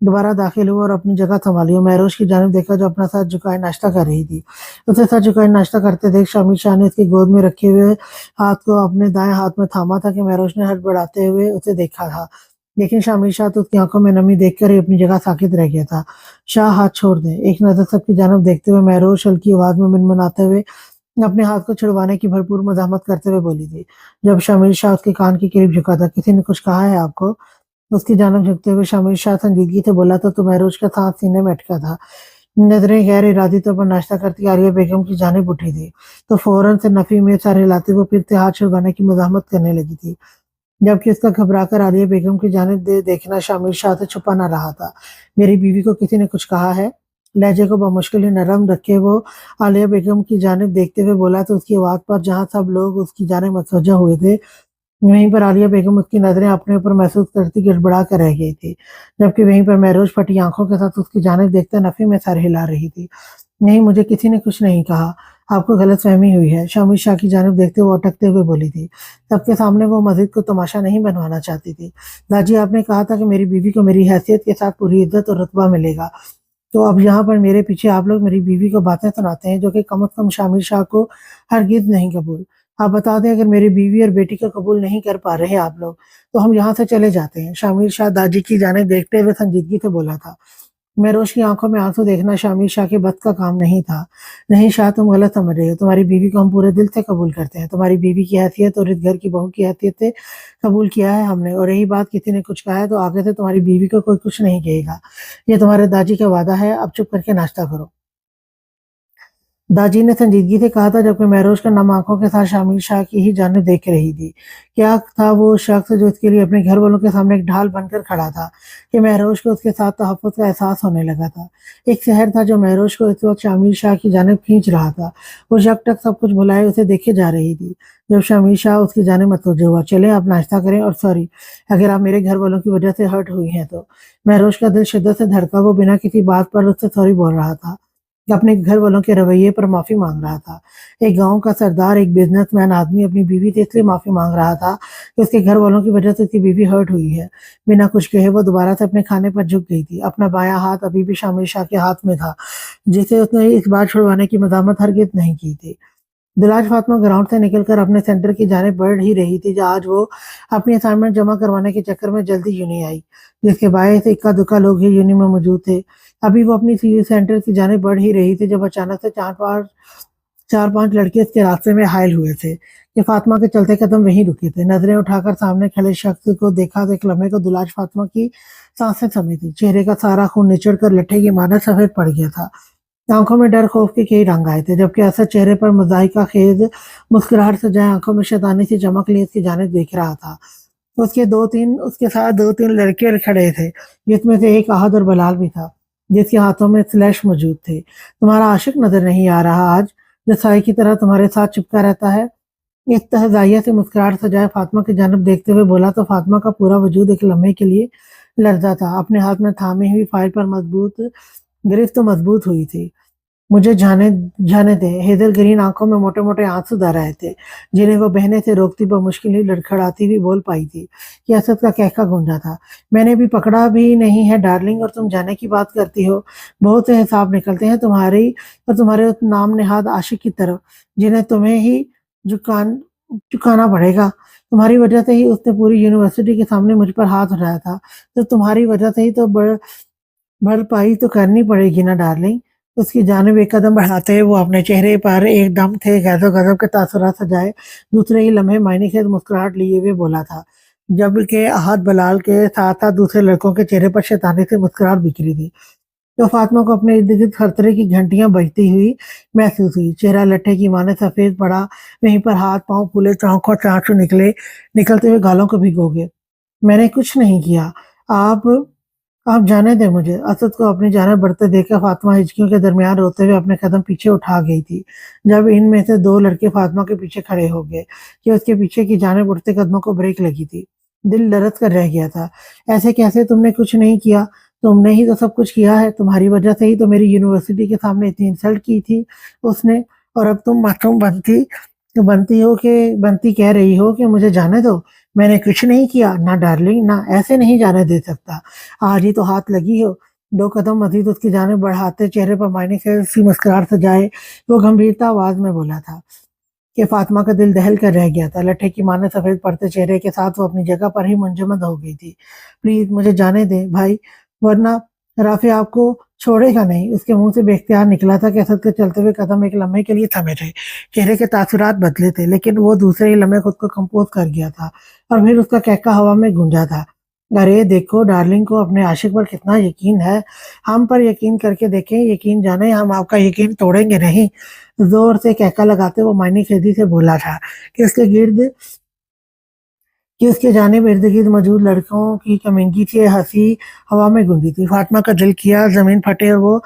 Speaker 1: दोबारा दाखिल हुआ और अपनी जगह सँभाली और महरोश की जानिब देखा जो अपना सर झुकाए नाश्ता कर रही थी। उसे सर झुकाए नाश्ता करते देख शामिर शाह ने उसकी गोद में रखे हुए हाथ को अपने दाएँ हाथ में थामा था कि महरोश ने हड़बड़ाते हुए उसे देखा था। लेकिन शामिर शाह तो उसकी आँखों में नमी देखकर ही अपनी जगह साकित रह गया था। शाह हाथ छोड़ दें। एक नज़र सबकी जानिब देखते हुए महरोश हल्की आवाज़ में मिनमिनाते हुए अपने हाथ को छुड़वाने की भरपूर मज़ाहमत करते हुए बोली थी। जब शामिर शाह उसके कान के करीब झुका था, किसी ने कुछ कहा है आपको? उसकी जानिब झुकते हुए शामिर शाह संजीदगी से बोला तो महरोज का सांस सीने में अटका था। नज़रें गैर इरादी तौर पर नाश्ता करती आलिया बेगम की जानिब उठी थी, तो फ़ौरन से नफ़ी में सर हिलाते हुए फिर से हाथ छुड़वाने की मज़ाहमत करने लगी थी। जबकि उसका घबराकर आलिया बेगम की जानिब देखना शामिर शाह से छुपा ना रहा था। मेरी बीवी को किसी ने कुछ कहा है? लहजे को बमुश्किल ही नरम रखे वो आलिया बेगम की जानिब देखते हुए बोला तो उसकी आवाज़ पर जहाँ सब लोग उसकी जानिब मतवज्जह हुए थे, वहीं पर आलिया बेगम उसकी नज़रें अपने ऊपर महसूस करती गड़बड़ा कर रह गई थी। जबकि वहीं पर महरोज फटी आँखों के साथ उसकी जानिब देखते नफ़ी में सर हिला रही थी। नहीं, मुझे किसी ने कुछ नहीं कहा। आपको गलतफ़हमी हुई है, शामिर शाह की जानिब देखते हुए अटकते हुए बोली थी। सबके सामने वो मस्जिद को तमाशा नहीं बनवाना चाहती थी। दादी आपने कहा था कि मेरी बीवी को मेरी हैसियत के साथ पूरी इज़्ज़त और रुतबा मिलेगा। तो अब यहाँ पर मेरे पीछे आप लोग मेरी बीवी को बातें सुनाते हैं जो कि कम से कम शामिर शाह को हरगिज़ नहीं कबूल। आप बता दें अगर मेरी बीवी और बेटी को कबूल नहीं कर पा रहे आप लोग, तो हम यहाँ से चले जाते हैं। शामिर शाह दादी की जानिब देखते हुए संजीदगी से बोला था। महरोज की आँखों में आँसू देखना शामिर शाह के बस का काम नहीं था। नहीं शाह तुम गलत समझ रहे हो, तुम्हारी बीवी को हम पूरे दिल से कबूल करते हैं। तुम्हारी बीवी की हैसियत और इस घर की बहू की हैसियत से कबूल किया है हमने और रही बात किसी ने कुछ कहा है तो आगे से तुम्हारी बीवी को कोई कुछ नहीं कहेगा। ये तुम्हारे दादी का वादा है, अब चुप करके नाश्ता करो। दाजी ने संजीदगी से कहा था जबकि महरोज का नम आँखों के साथ शामिर शाह की ही जानिब देख रही थी। क्या था वो शख्स जो इसके लिए अपने घर वालों के सामने एक ढाल बनकर खड़ा था कि महरोज को उसके साथ तहफ़्फ़ुज़ का एहसास होने लगा था। एक शहर था जो महरोज को इस वक़्त शामिर शाह की जानिब खींच रहा था। वो झक-टक सब कुछ भुलाए उसे देखे जा रही थी। जब शामिर शाह उसकी जानिब मतवज्जह हुआ, चलें आप नाश्ता करें और सॉरी अगर आप मेरे घर वालों की वजह से हर्ट हुई हैं तो। महरोज का दिल शिद्दत से धड़का, वो बिना किसी बात पर उससे सॉरी बोल रहा था। اپنے گھر والوں کے رویے پر معافی مانگ رہا تھا۔ ایک گاؤں کا سردار، ایک بزنس مین آدمی اپنی بیوی سے اس لیے معافی مانگ رہا تھا کہ اس کے گھر والوں کی وجہ سے اس کی بیوی ہرٹ ہوئی ہے۔ بنا کچھ کہے وہ دوبارہ سے اپنے کھانے پر جھک گئی تھی۔ اپنا بایاں ہاتھ ابھی بھی شامل شاہ کے ہاتھ میں تھا، جسے اس نے اس بار چھڑوانے کی مزاحمت ہرگز نہیں کی تھی۔ دلاج فاطمہ گراؤنڈ سے نکل کر اپنے سینٹر کی جانب بڑھ ہی رہی تھی، جہاں آج وہ اپنی اسائنمنٹ جمع کروانے کے چکر میں جلدی یونی آئی، جس کے باعث اکا دکا لوگ ہی یونی میں موجود تھے۔ ابھی وہ اپنی سینٹر کی جانب بڑھ ہی رہی تھی جب اچانک سے چار پانچ لڑکے اس کے راستے میں حائل ہوئے تھے کہ فاطمہ کے چلتے قدم وہیں رکے تھے۔ نظریں اٹھا کر سامنے کھڑے شخص کو دیکھا تو ایک لمحے کو دلاج فاطمہ کی سانسیں تھمی تھی۔ چہرے کا سارا خون نچڑ کر لٹھے کی مانند سفید پڑ گیا تھا۔ آنکھوں میں ڈر خوف کے کئی رنگ آئے تھے، جبکہ اسد چہرے پر مضحکہ خیز مسکراہٹ سجائے آنکھوں میں شیطانی سی چمک لیے اس کی جانب دیکھ رہا تھا۔ اس کے ساتھ دو تین لڑکے کھڑے تھے، جس میں سے ایک احد اور بلال بھی تھا، جس کے ہاتھوں میں سلیش موجود تھے۔ تمہارا عاشق نظر نہیں آ رہا آج، جو سائے کی طرح تمہارے ساتھ چپکا رہتا ہے؟ استہزائیہ سے مسکراہٹ سجائے فاطمہ کی جانب دیکھتے ہوئے بولا تو فاطمہ کا پورا وجود ایک لمحے کے لیے لرزا تھا۔ اپنے ہاتھ میں تھامی ہوئی فائل پر گرفت تو مضبوط ہوئی تھی۔ مجھے جانے دے۔ ہیزل گرین آنکھوں میں موٹے موٹے آنسو در رہے تھے، جنہیں وہ بہنے سے روکتی بمشکل ہی لڑکھڑاتی ہوئی بول پائی تھی کہ اسد کا کہکا گونجا تھا۔ میں نے بھی پکڑا بھی نہیں ہے ڈارلنگ، اور تم جانے کی بات کرتی ہو۔ بہت سے حساب نکلتے ہیں تمہاری اور تمہارے اس نام نہاد عاشق کی طرف، جنہیں تمہیں ہی چکانا پڑے گا۔ تمہاری وجہ سے ہی اس نے پوری یونیورسٹی کے سامنے مجھ پر ہاتھ اٹھایا تھا، تو تمہاری وجہ سے ہی تو بھرپائی تو کرنی پڑے گی نا ڈارلنگ۔ اس کی جانب ایک قدم بڑھاتے ہوئے وہ اپنے چہرے پر ایک دم تھے غیظ و غضب کے تاثرات سجائے دوسرے ہی لمحے معنی خیز مسکراہٹ لیے ہوئے بولا تھا، جبکہ احد بلال کے ساتھ ساتھ دوسرے لڑکوں کے چہرے پر شیطانی سے مسکراہٹ بکھری تھی۔ تو فاطمہ کو اپنے ارد گرد خطرے کی گھنٹیاں بجتی ہوئی محسوس ہوئی۔ چہرہ لٹھے کی مانند سفید پڑا، وہیں پر ہاتھ پاؤں پھولے، آنکھوں سے آنسو نکلتے ہوئے گالوں کو بھگو گئے۔ میں نے کچھ نہیں کیا، آپ جانے دیں مجھے۔ اسد کو اپنی جانب بڑھتے دیکھ کر فاطمہ ہچکیوں کے درمیان روتے ہوئے اپنے قدم پیچھے اٹھا گئی تھی، جب ان میں سے دو لڑکے فاطمہ کے پیچھے کھڑے ہو گئے کہ اس کے پیچھے کی جانب اٹھتے قدموں کو بریک لگی تھی۔ دل لرز کر رہ گیا تھا۔ ایسے کیسے؟ تم نے کچھ نہیں کیا۔ تم نے ہی تو سب کچھ کیا ہے، تمہاری وجہ سے ہی تو میری یونیورسٹی کے سامنے اتنی انسلٹ کی تھی اس نے، اور اب تم معصوم بنتی کہہ رہی ہو کہ مجھے جانے دو۔ میں نے کچھ نہیں کیا، نہ ڈارلنگ، نہ ایسے نہیں جانے دے سکتا۔ آج ہی تو ہاتھ لگی ہو۔ دو قدم مزید اس کی جانب بڑھاتے چہرے پر معنی خیز سی مسکراہٹ سجائے وہ گمبھیرتا آواز میں بولا تھا کہ فاطمہ کا دل دہل کر رہ گیا تھا۔ لٹھے کی مانند سفید پڑتے چہرے کے ساتھ وہ اپنی جگہ پر ہی منجمد ہو گئی تھی۔ پلیز مجھے جانے دیں بھائی، ورنہ رافع آپ کو چھوڑے گا نہیں۔ اس کے منہ سے بے اختیار نکلا تھا کہ اسد کے چلتے ہوئے قدم ایک لمحے کے لیے تھمے تھے۔ چہرے کے تاثرات بدلے تھے، لیکن وہ دوسرے ہی لمحے خود کو کمپوز کر گیا تھا، اور پھر اس کا کہکا ہوا میں گونجا تھا۔ ارے دیکھو ڈارلنگ کو اپنے عاشق پر کتنا یقین ہے، ہم پر یقین کر کے دیکھیں، یقین جانے ہم آپ کا یقین توڑیں گے نہیں۔ زور سے کہکا لگاتے وہ معنی خیزی سے بولا تھا کہ اس کے جانب ارد گرد موجود لڑکوں کی کمینگی سے ہنسی ہوا میں گونجی تھی۔ فاطمہ کا دل کیا زمین پھٹے اور وہ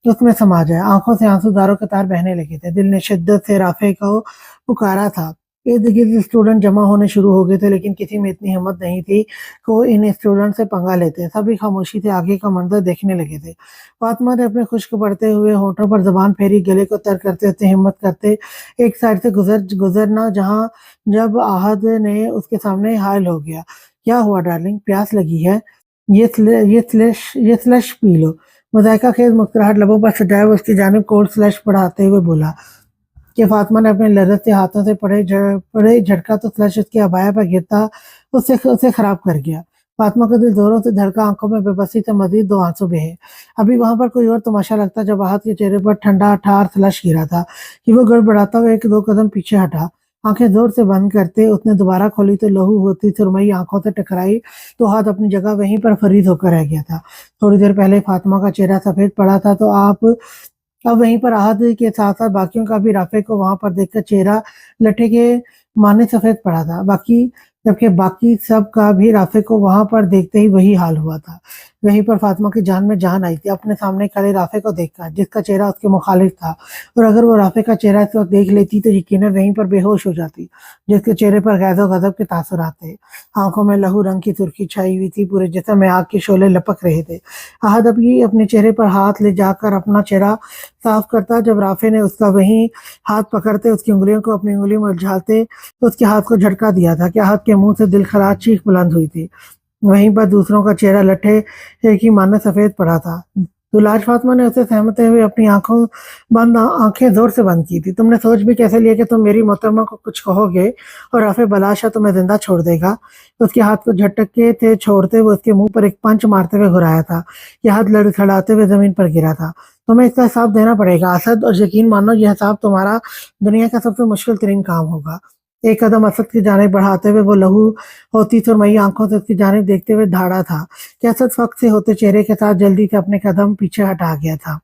Speaker 1: اس میں سما جائے۔ آنکھوں سے آنسو داروں قطار بہنے لگے تھے۔ دل نے شدت سے رافع کو پکارا تھا۔ ارد گرد اسٹوڈنٹ جمع ہونے شروع ہو گئے تھے، لیکن کسی میں اتنی ہمت نہیں تھی کہ وہ ان اسٹوڈنٹ سے پنگا لیتے۔ سبھی خاموشی سے آگے کا منظر دیکھنے لگے تھے۔ فاطمہ نے اپنے خشک پڑتے ہوئے ہونٹوں پر زبان پھیری، گلے کو تر کرتے اتنی ہمت کرتے ایک سائڈ سے گزرنا جہاں جب احد نے اس کے سامنے حائل ہو گیا۔ کیا ہوا ڈارلنگ، پیاس لگی ہے؟ یہ سلش پی لو۔ مذائقہ خیز مسکراہٹ لبوں پر سجائے وہ اس کی جانب کولڈ سلش بڑھاتے ہوئے بولا کہ فاطمہ نے اپنے لرزتے سے ہاتھوں سے پڑے جھٹکا تو سلش اس کے عبایا پر گرتا اسے خراب کر گیا۔ فاطمہ کا دل زوروں سے دھڑکا، آنکھوں میں بے بسی سے مزید دو آنسو بہے۔ ابھی وہاں پر کوئی اور تماشا لگتا جب احد کے چہرے پر ٹھنڈا ٹھار سلش گرا تھا کہ وہ گڑبڑاتا ہوا ایک دو قدم پیچھے ہٹا۔ آنکھیں زور سے بند کرتے اس نے دوبارہ کھولی تو لہو ہوتی سرمئی آنکھوں سے ٹکرائی تو ہاتھ اپنی جگہ وہیں پر فریز ہو کر رہ گیا تھا۔ تھوڑی دیر پہلے فاطمہ کا چہرہ سفید پڑا تھا تو اب وہیں پر احد کے ساتھ ساتھ باقیوں کا بھی رافع کو وہاں پر دیکھ کر چہرہ لٹھے کے مانند سفید پڑا تھا، جبکہ باقی سب کا بھی رافع کو وہاں پر دیکھتے ہی وہی حال ہوا تھا۔ वहीं पर फातिमा की जान में जान आई थी अपने सामने खड़े राफे को देखकर, जिसका चेहरा उसके मुखालिफ था। और अगर वो राफे का चेहरा इस वक्त देख लेती तो यकीनन वहीं पर बेहोश हो जाती, जिसके चेहरे पर गैज़ो गजब के तासुरात थे। आंखों में लहू रंग की सुर्खी छाई हुई थी, पूरे जिस्म में आग के शोले लपक रहे थे। अहद अभी अपने चेहरे पर हाथ ले जाकर अपना चेहरा साफ करता, जब राफे ने उसका वहीं हाथ पकड़ते उसकी उंगलियों को अपनी उंगली में उलझाते तो उसके हाथ को झटका दिया था कि अहद के मुंह से दिलखराज चीख बुलंद हुई थी। वहीं पर दूसरों का चेहरा लट्ठे की मानो सफेद पड़ा था। दुलाज फातिमा ने उसे सहमते हुए अपनी आंखें जोर से बंद की थी। तुमने सोच भी कैसे लिया कि तुम मेरी मोहतरमा को कुछ कहोगे और राफे बलाशा तुम्हें जिंदा छोड़ देगा? उसके हाथ को झटके थे छोड़ते हुए उसके मुंह पर एक पंच मारते हुए घुराया था। यह हाथ लड़खड़ाते हुए जमीन पर गिरा था। तुम्हें इसका हिसाब देना पड़ेगा असद, और यकीन मानो यह हिसाब तुम्हारा दुनिया का सबसे मुश्किल तरीन काम होगा। एक कदम असद की जानिब बढ़ाते हुए वो लहू होती सुरमई आंखों से उसकी जानिब देखते हुए धाड़ा था कि असद फख्र से होते चेहरे के साथ जल्दी से अपने कदम पीछे हटा गया था।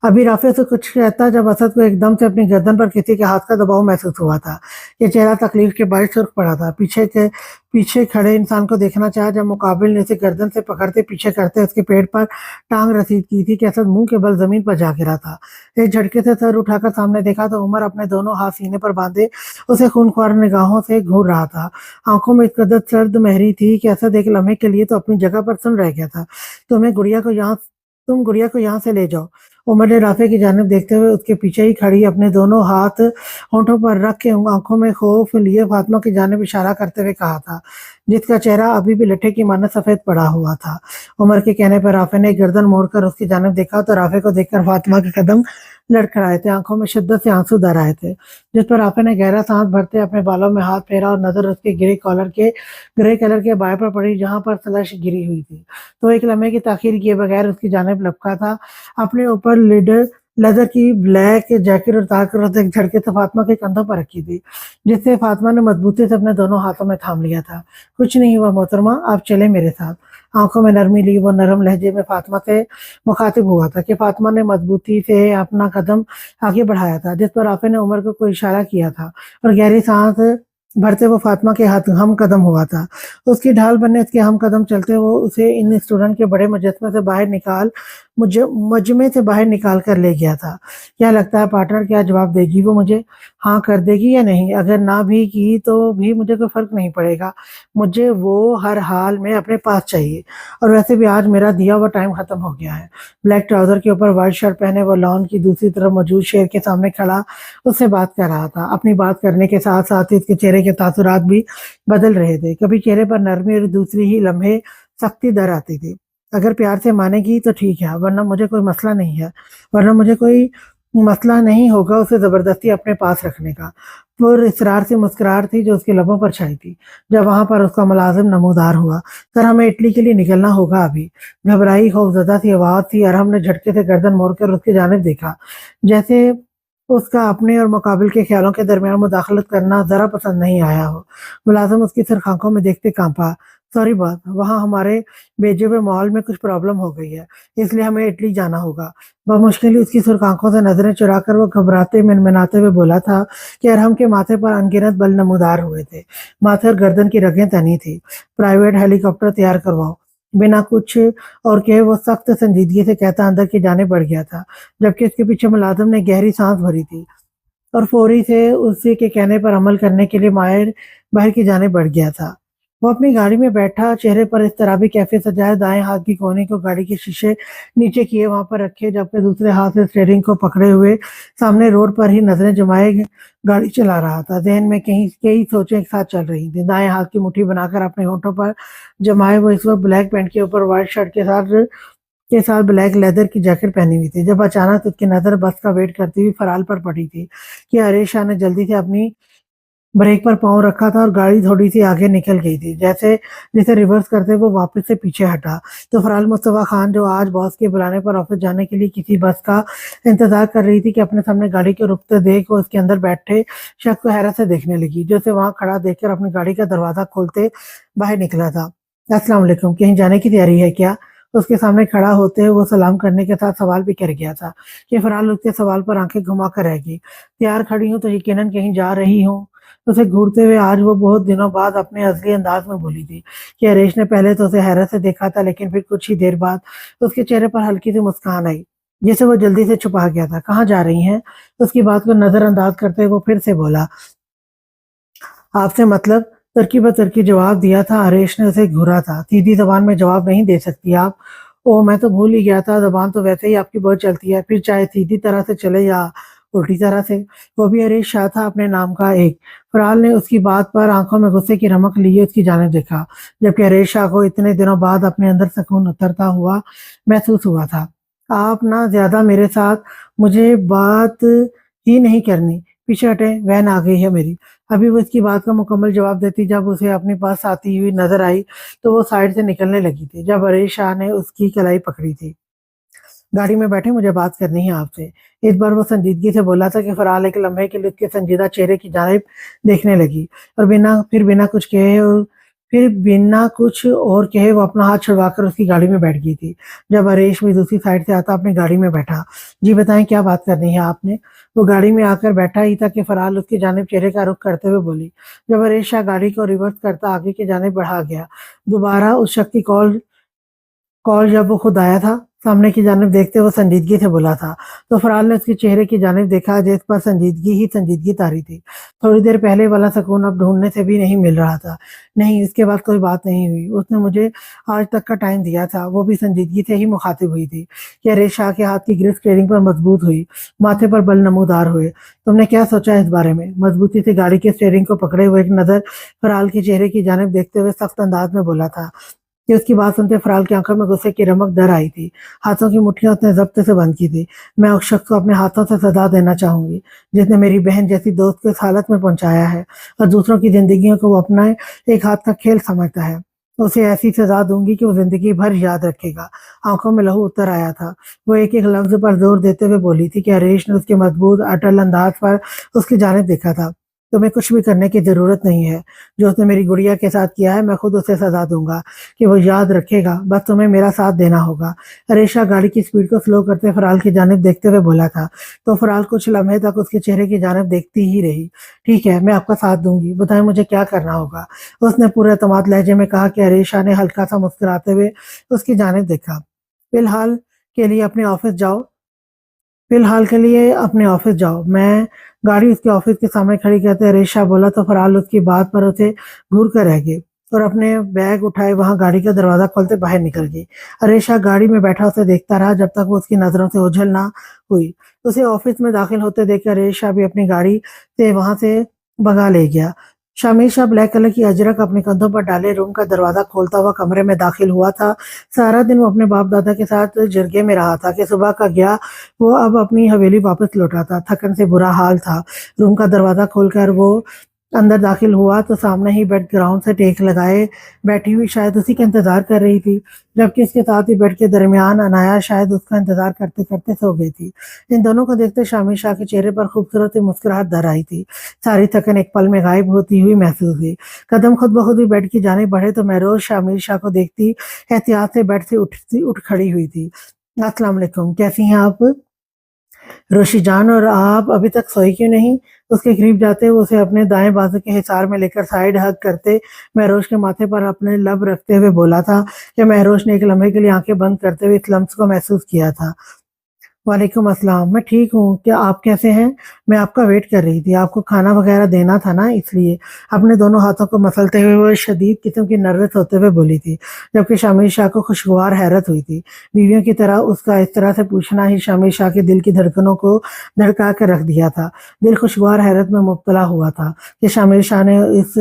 Speaker 1: अभी राफे से कुछ कहता जब असद को एकदम से अपनी गर्दन पर किसी के हाथ का दबाव महसूस हुआ था। ये चेहरा तकलीफ के बायस सुर्ख पड़ा था। पीछे खड़े इंसान को देखना चाहा, जब मुकाबिल ने उसे गर्दन से पकड़ते पीछे करते उसके पेट पर टांग रसीद की थी कि असद मुंह के बल जमीन पर जा गिरा था। एक झटके से सर उठाकर सामने देखा तो उमर अपने दोनों हाथ सीने पर बांधे उसे खूनख्वार निगाहों से घूर रहा था। आंखों में इस कदर सर्द महरी थी कि असद एक लम्हे के लिए तो अपनी जगह पर सुन रह गया था। तुम गुड़िया को यहाँ से ले जाओ। उमर ने राफे की जानिब देखते हुए उसके पीछे ही खड़ी अपने दोनों हाथ होंठों पर रख के आंखों में खौफ लिए फातिमा की जानिब इशारा करते हुए कहा था, जिसका चेहरा अभी भी लट्ठे की मानो सफेद पड़ा हुआ था। उमर के कहने पर राफे ने गर्दन मोड़कर उसकी जानिब देखा तो राफे को देखकर फातिमा के कदम लड़खड़ाए थे, आंखों में शिद्दत से आंसू दर आए थे। जिस पर राफे ने गहरा सांस भरते अपने बालों में हाथ फेरा और नजर उसके ग्रे कलर के बाय पर पड़ी जहां पर तलाश गिरी हुई थी। तो एक लम्हे की ताखीर किए बगैर उसकी जानिब लपका था, अपने ऊपर लेदर की ब्लैक जैकेट उतार कर उसे एक झटके से फातिमा के कंधों पर रखी थी, जिससे फातिमा ने मजबूती से अपने दोनों हाथों में थाम लिया था। कुछ नहीं हुआ मोहतरमा, आप चले मेरे साथ। आंखों में नरमी ली वो नरम लहजे में फातिमा से मुखातिब हुआ था कि फातिमा ने मजबूती से अपना कदम आगे बढ़ाया था, जिस पर राफे ने उमर को कोई इशारा किया था और गहरी सांस भरते वो फातिमा के हाथ हम कदम हुआ था। उसकी ढाल बनने उसके हम कदम चलते वो उसे इन स्टूडेंट के बड़े मजमे से बाहर निकाल कर ले गया था। क्या लगता है पार्टनर, क्या जवाब देगी वो मुझे? हाँ कर देगी या नहीं? अगर ना भी की तो भी मुझे कोई फर्क नहीं पड़ेगा, मुझे वो हर हाल में अपने पास चाहिए। और वैसे भी आज मेरा दिया हुआ टाइम खत्म हो गया है। ब्लैक ट्राउजर के ऊपर व्हाइट शर्ट पहने वो लॉन की दूसरी तरफ मौजूद शेर के सामने खड़ा उससे बात कर रहा था। अपनी बात करने के साथ साथ ही उसके चेहरे के तासुरात भी बदल रहे थे। कभी चेहरे पर नरमी और दूसरी ही लम्हे सख्ती दर आती थी। अगर प्यार से मानेगी तो ठीक है, वरना मुझे कोई मसला नहीं होगा उसे जबरदस्ती अपने पास रखने का। पुर इसरार से मुस्कुराहट थी जो उसके लबों पर छाई थी जब वहां पर उसका मुलाजिम नमूदार हुआ। सर हमें इटली के लिए निकलना होगा अभी। घबराई खौफजदा सी आवाज थी। अरहम ने झटके से गर्दन मोड़कर उसकी जानिब देखा, जैसे उसका अपने और मुकाबिल के ख्यालों के दरमियान मुदाखलत करना जरा पसंद नहीं आया हो। मुलाजिम उसकी सिर्फ आंखों में देखते कांपा। सॉरी बात, वहाँ हमारे भेजे हुए माहौल में कुछ प्रॉब्लम हो गई है, इसलिए हमें इटली जाना होगा। बमुश्किल उसकी सुर्ख आंखों से नजरें चुराकर वो घबराते मिनमिनाते हुए बोला था कि अरहम के माथे पर अनगिनत बल नमूदार हुए थे। माथे और गर्दन की रगें तनी थी। प्राइवेट हेलीकॉप्टर तैयार करवाओ। बिना कुछ और कहे वो सख्त संजीदगी से कहता अंदर की जाने बढ़ गया था, जबकि उसके पीछे मुलाजिम ने गहरी सांस भरी थी और फौरी से उसी के कहने पर अमल करने के लिए माहिर बाहर की जाने बढ़ गया था। वो अपनी गाड़ी में बैठा, चेहरे पर इस तरह भी कैफियत सजाए, दाएं हाथ की कोहनी को गाड़ी के शीशे नीचे किए वहां पर रखे, जबकि दूसरे हाथ से स्टीयरिंग को पकड़े हुए सामने रोड पर ही नजरें जमाए गाड़ी चला रहा था। जहन में कई सोचें एक साथ चल रही थी। दाएं हाथ की मुट्ठी बनाकर अपने होठों पर जमाए वो इस वक्त ब्लैक पैंट के ऊपर व्हाइट शर्ट के साथ ब्लैक लेदर की जैकेट पहनी हुई थी, जब अचानक उसकी नजर बस का वेट करती हुई फराल पर पड़ी थी कि हरीश शाह ने जल्दी से अपनी ब्रेक पर पाँव रखा था और गाड़ी थोड़ी सी आगे निकल गई थी। जिसे रिवर्स करते वो वापस से पीछे हटा तो फराल मुस्तफा खान, जो आज बॉस के बुलाने पर ऑफिस जाने के लिए किसी बस का इंतजार कर रही थी, कि अपने सामने गाड़ी के रुकते देख वो उसके अंदर बैठे शख्स को हैरत से देखने लगी, जो उसे वहां खड़ा देखकर अपनी गाड़ी का दरवाजा खोलते बाहर निकला था। अस्सलाम वालेकुम, कहीं जाने की तैयारी है क्या? उसके सामने खड़ा होते वो सलाम करने के साथ सवाल भी कर गया था कि फराल उसके सवाल पर आंखें घुमा कर रह गई। तैयार खड़ी हूँ तो यकीनन कहीं जा रही हूँ। उसे घूरते हुए आज वो बहुत दिनों बाद अपने असली अंदाज में बोली थी कि हरीश ने पहले तो उसे हैरत से देखा था, लेकिन फिर कुछ ही देर बाद उसके चेहरे पर हल्की सी मुस्कान आई, जिसे वो जल्दी से छुपा गया था। कहाँ जा रही हैं? उसकी बात को नजरअंदाज करते हुए वो फिर से बोला, आपसे मतलब? तरकीब तरकीब जवाब दिया था। हरीश ने उसे घूरा था। सीधी जबान में जवाब नहीं दे सकती आप? ओह, मैं तो भूल ही गया था, जबान तो वैसे ही आपकी बहुत चलती है, फिर चाहे सीधी तरह से चले या उल्टी तरह से। वो भी हरीश शाह था, अपने नाम का एक। फरहाल ने उसकी बात पर आंखों में गुस्से की रमक लिए उसकी जानिब देखा, जबकि हरीश शाह को इतने दिनों बाद अपने अंदर सुकून उतरता हुआ महसूस हुआ था। आप ना ज्यादा मेरे साथ, मुझे बात ही नहीं करनी। पीछे हटे, वैन आ गई है मेरी। अभी वो इसकी बात का मुकम्मल जवाब देती जब उसे अपने पास आती हुई नजर आई, तो वो साइड से निकलने लगी थी जब हरीश शाह ने उसकी कलाई पकड़ी थी। गाड़ी में बैठे, मुझे बात करनी है आपसे। इस बार वो संजीदगी से बोला था कि फरहाल एक लम्हे के लिए उसके संजीदा चेहरे की जानिब देखने लगी और बिना कुछ और कहे वो अपना हाथ छुड़वाकर उसकी गाड़ी में बैठ गई थी। जब हरीश भी दूसरी साइड से आता अपनी गाड़ी में बैठा। जी बताएं, क्या बात करनी है आपने? वो गाड़ी में आकर बैठा ही था कि फरहाल उसकी जानिब चेहरे का रुख करते हुए बोली। जब हरीश शाह गाड़ी को रिवर्स करता आगे की जानिब बढ़ा गया, दोबारा उस शख्स की कॉल कॉल जब वो खुद आया था, सामने की जानिब देखते हुए संजीदगी से बोला था, तो फरहाल ने उसके चेहरे की जानिब देखा, जिस पर संजीदगी ही संजीदगी तारी थी। थोड़ी देर पहले वाला सुकून अब ढूंढने से भी नहीं मिल रहा था। नहीं, इसके बाद कोई बात नहीं हुई। उसने मुझे आज तक का टाइम दिया था। वो भी संजीदगी से ही मुखातिब हुई थी कि हरीश शाह के हाथ की ग्रिप स्टीयरिंग पर मजबूत हुई, माथे पर बल नमूदार हुए। तुमने क्या सोचा इस बारे में? मजबूती से गाड़ी के स्टीयरिंग को पकड़े हुए एक नजर फरहाल के चेहरे की जानिब देखते हुए सख्त अंदाज में बोला था कि उसकी बात सुनते फरहाल की आंखों में गुस्से की रमक डर आई थी। हाथों की मुट्ठियां उसने जब्त से बंद की थी। मैं उस शख्स को अपने हाथों से सजा देना चाहूंगी जिसने मेरी बहन जैसी दोस्त को इस हालत में पहुंचाया है और दूसरों की जिंदगियों को वो अपना एक हाथ का खेल समझता है। उसे ऐसी सजा दूंगी कि वो जिंदगी भर याद रखेगा। आंखों में लहू उतर आया था। वो एक एक लफ्ज पर जोर देते हुए बोली थी कि हरीश ने उसके मजबूत अटल अंदाज पर उसकी जानिब देखा था। तुम्हें कुछ भी करने की जरूरत नहीं है। जो उसने मेरी गुड़िया के साथ किया है, मैं खुद उसे सजा दूंगा कि वो याद रखेगा। बस तुम्हें मेरा साथ देना होगा। हरीशा गाड़ी की स्पीड को स्लो करते फरहाल की जानिब देखते हुए बोला था, तो फरहाल कुछ लम्हे तक उसके चेहरे की जानिब देखती ही रही। ठीक है, मैं आपका साथ दूंगी, बताएं मुझे क्या करना होगा? उसने पूरे एतमाद लहजे में कहा कि हरीशा ने हल्का सा मुस्कुराते हुए उसकी जानिब देखा। फिलहाल के लिए अपने ऑफिस जाओ फिलहाल के लिए अपने ऑफिस जाओ। मैं गाड़ी उसके ऑफिस के सामने खड़ी करते रेशा बोला, तो फरहाल उसकी बात पर उसे घूर कर रह गई और अपने बैग उठाए वहां गाड़ी का दरवाजा खोलते बाहर निकल गई। रेशा गाड़ी में बैठा उसे देखता रहा जब तक वो उसकी नजरों से ओझल ना हुई। उसे ऑफिस में दाखिल होते देखकर रेशा भी अपनी गाड़ी से वहां से भगा ले गया। शामिर शाह ब्लैक कलर की अजरक अपने कंधों पर डाले रूम का दरवाजा खोलता हुआ कमरे में दाखिल हुआ था। सारा दिन वो अपने बाप दादा के साथ जरगे में रहा था कि सुबह का गया वो अब अपनी हवेली वापस लौटा था। थकन से बुरा हाल था। रूम का दरवाजा खोलकर वो अंदर दाखिल हुआ तो सामने ही बेड ग्राउंड से टेक लगाए बैठी हुई शायद उसी का इंतजार कर रही थी, जबकि इसके साथ ही बेड के दरमियान अनाया शायद उसका इंतजार करते करते सो गई थी। इन दोनों को देखते शामिर शाह के चेहरे पर खूबसूरत सी मुस्कुराहट धर आई थी। सारी थकन एक पल में गायब होती हुई महसूस हुई। कदम खुद ब खुद ही बेड की जाने बढ़े तो महरोज शामिर शाह को देखती एहतियात से बेड से उठ खड़ी हुई थी। अस्सलाम वालेकुम, कैसी हैं आप? रोशी जान, और आप अभी तक सोई क्यों नहीं? उसके करीब जाते हुए उसे अपने दाएं बाजू के हिसार में लेकर साइड हग करते महरोश के माथे पर अपने लब रखते हुए बोला था कि महरोश ने एक लम्हे के लिए आंखें बंद करते हुए इस लम्स को महसूस किया था। वालेकुम अस्सलाम, मैं ठीक हूँ, क्या आप कैसे हैं? मैं आपका वेट कर रही थी, आपको खाना वगैरह देना था ना, इसलिए। अपने दोनों हाथों को मसलते हुए वो शदीद किस्म की नर्वस होते हुए बोली थी, जबकि शामिर शाह को खुशगवार हैरत हुई थी। बीवियों की तरह उसका इस तरह से पूछना ही शामिर शाह के दिल की धड़कनों को धड़का कर रख दिया था। दिल खुशगवार हैरत में मुब्तला हुआ था कि शामिर शाह ने इस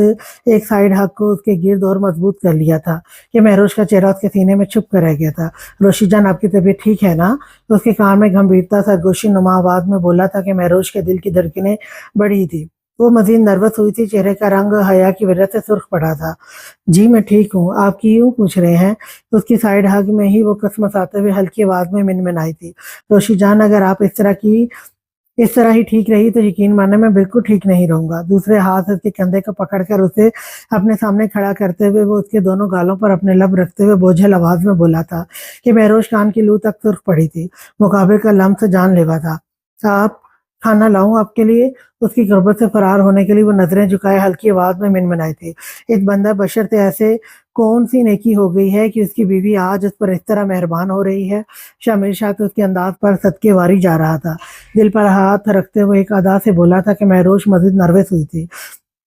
Speaker 1: एक साइड हक को उसके गिर्द और मजबूत कर लिया था कि महरोज का चेहरा उसके सीने में छुप कर रह गया था। रोशी जान, आपकी तबीयत ठीक है ना? तो उसके कान में गंभीरता सरगोशी नुमा आवाज में बोला था कि महरोज के दिल की धड़कनें बढ़ी थी। वो मजीद नर्वस हुई थी, चेहरे का रंग हया की वजह से सुर्ख पड़ा था। जी मैं ठीक हूँ, आप क्यों पूछ रहे हैं? तो उसकी साइड हग में ही वो कसमसाते हुए हल्की आवाज में मिनमिनाई थी, रोशी जान, अगर आप इस तरह ही ठीक रही तो यकीन माने मैं बिल्कुल ठीक नहीं रहूंगा। दूसरे हाथ से उसके कंधे को पकड़कर उसे अपने सामने खड़ा करते हुए वो उसके दोनों गालों पर अपने लब रखते हुए बोझल आवाज में बोला था कि महरोज खान की लू तक सुर्ख पड़ी थी, मुकाबले का लम्स जानलेवा था। आप کھانا لاؤں آپ کے لیے؟ اس کی غربت سے فرار ہونے کے لیے وہ نظریں جھکائے ہلکی آواز میں منمنائی تھی، اس بندہ بشر سے ایسے کون سی نیکی ہو گئی ہے کہ اس کی بیوی آج اس پر اس طرح مہربان ہو رہی ہے؟ شامل شاہ تو اس کے انداز پر صدقے واری جا رہا تھا، دل پر ہاتھ رکھتے ہوئے ایک ادا سے بولا تھا کہ مہروش مزید نروس ہوئی تھی۔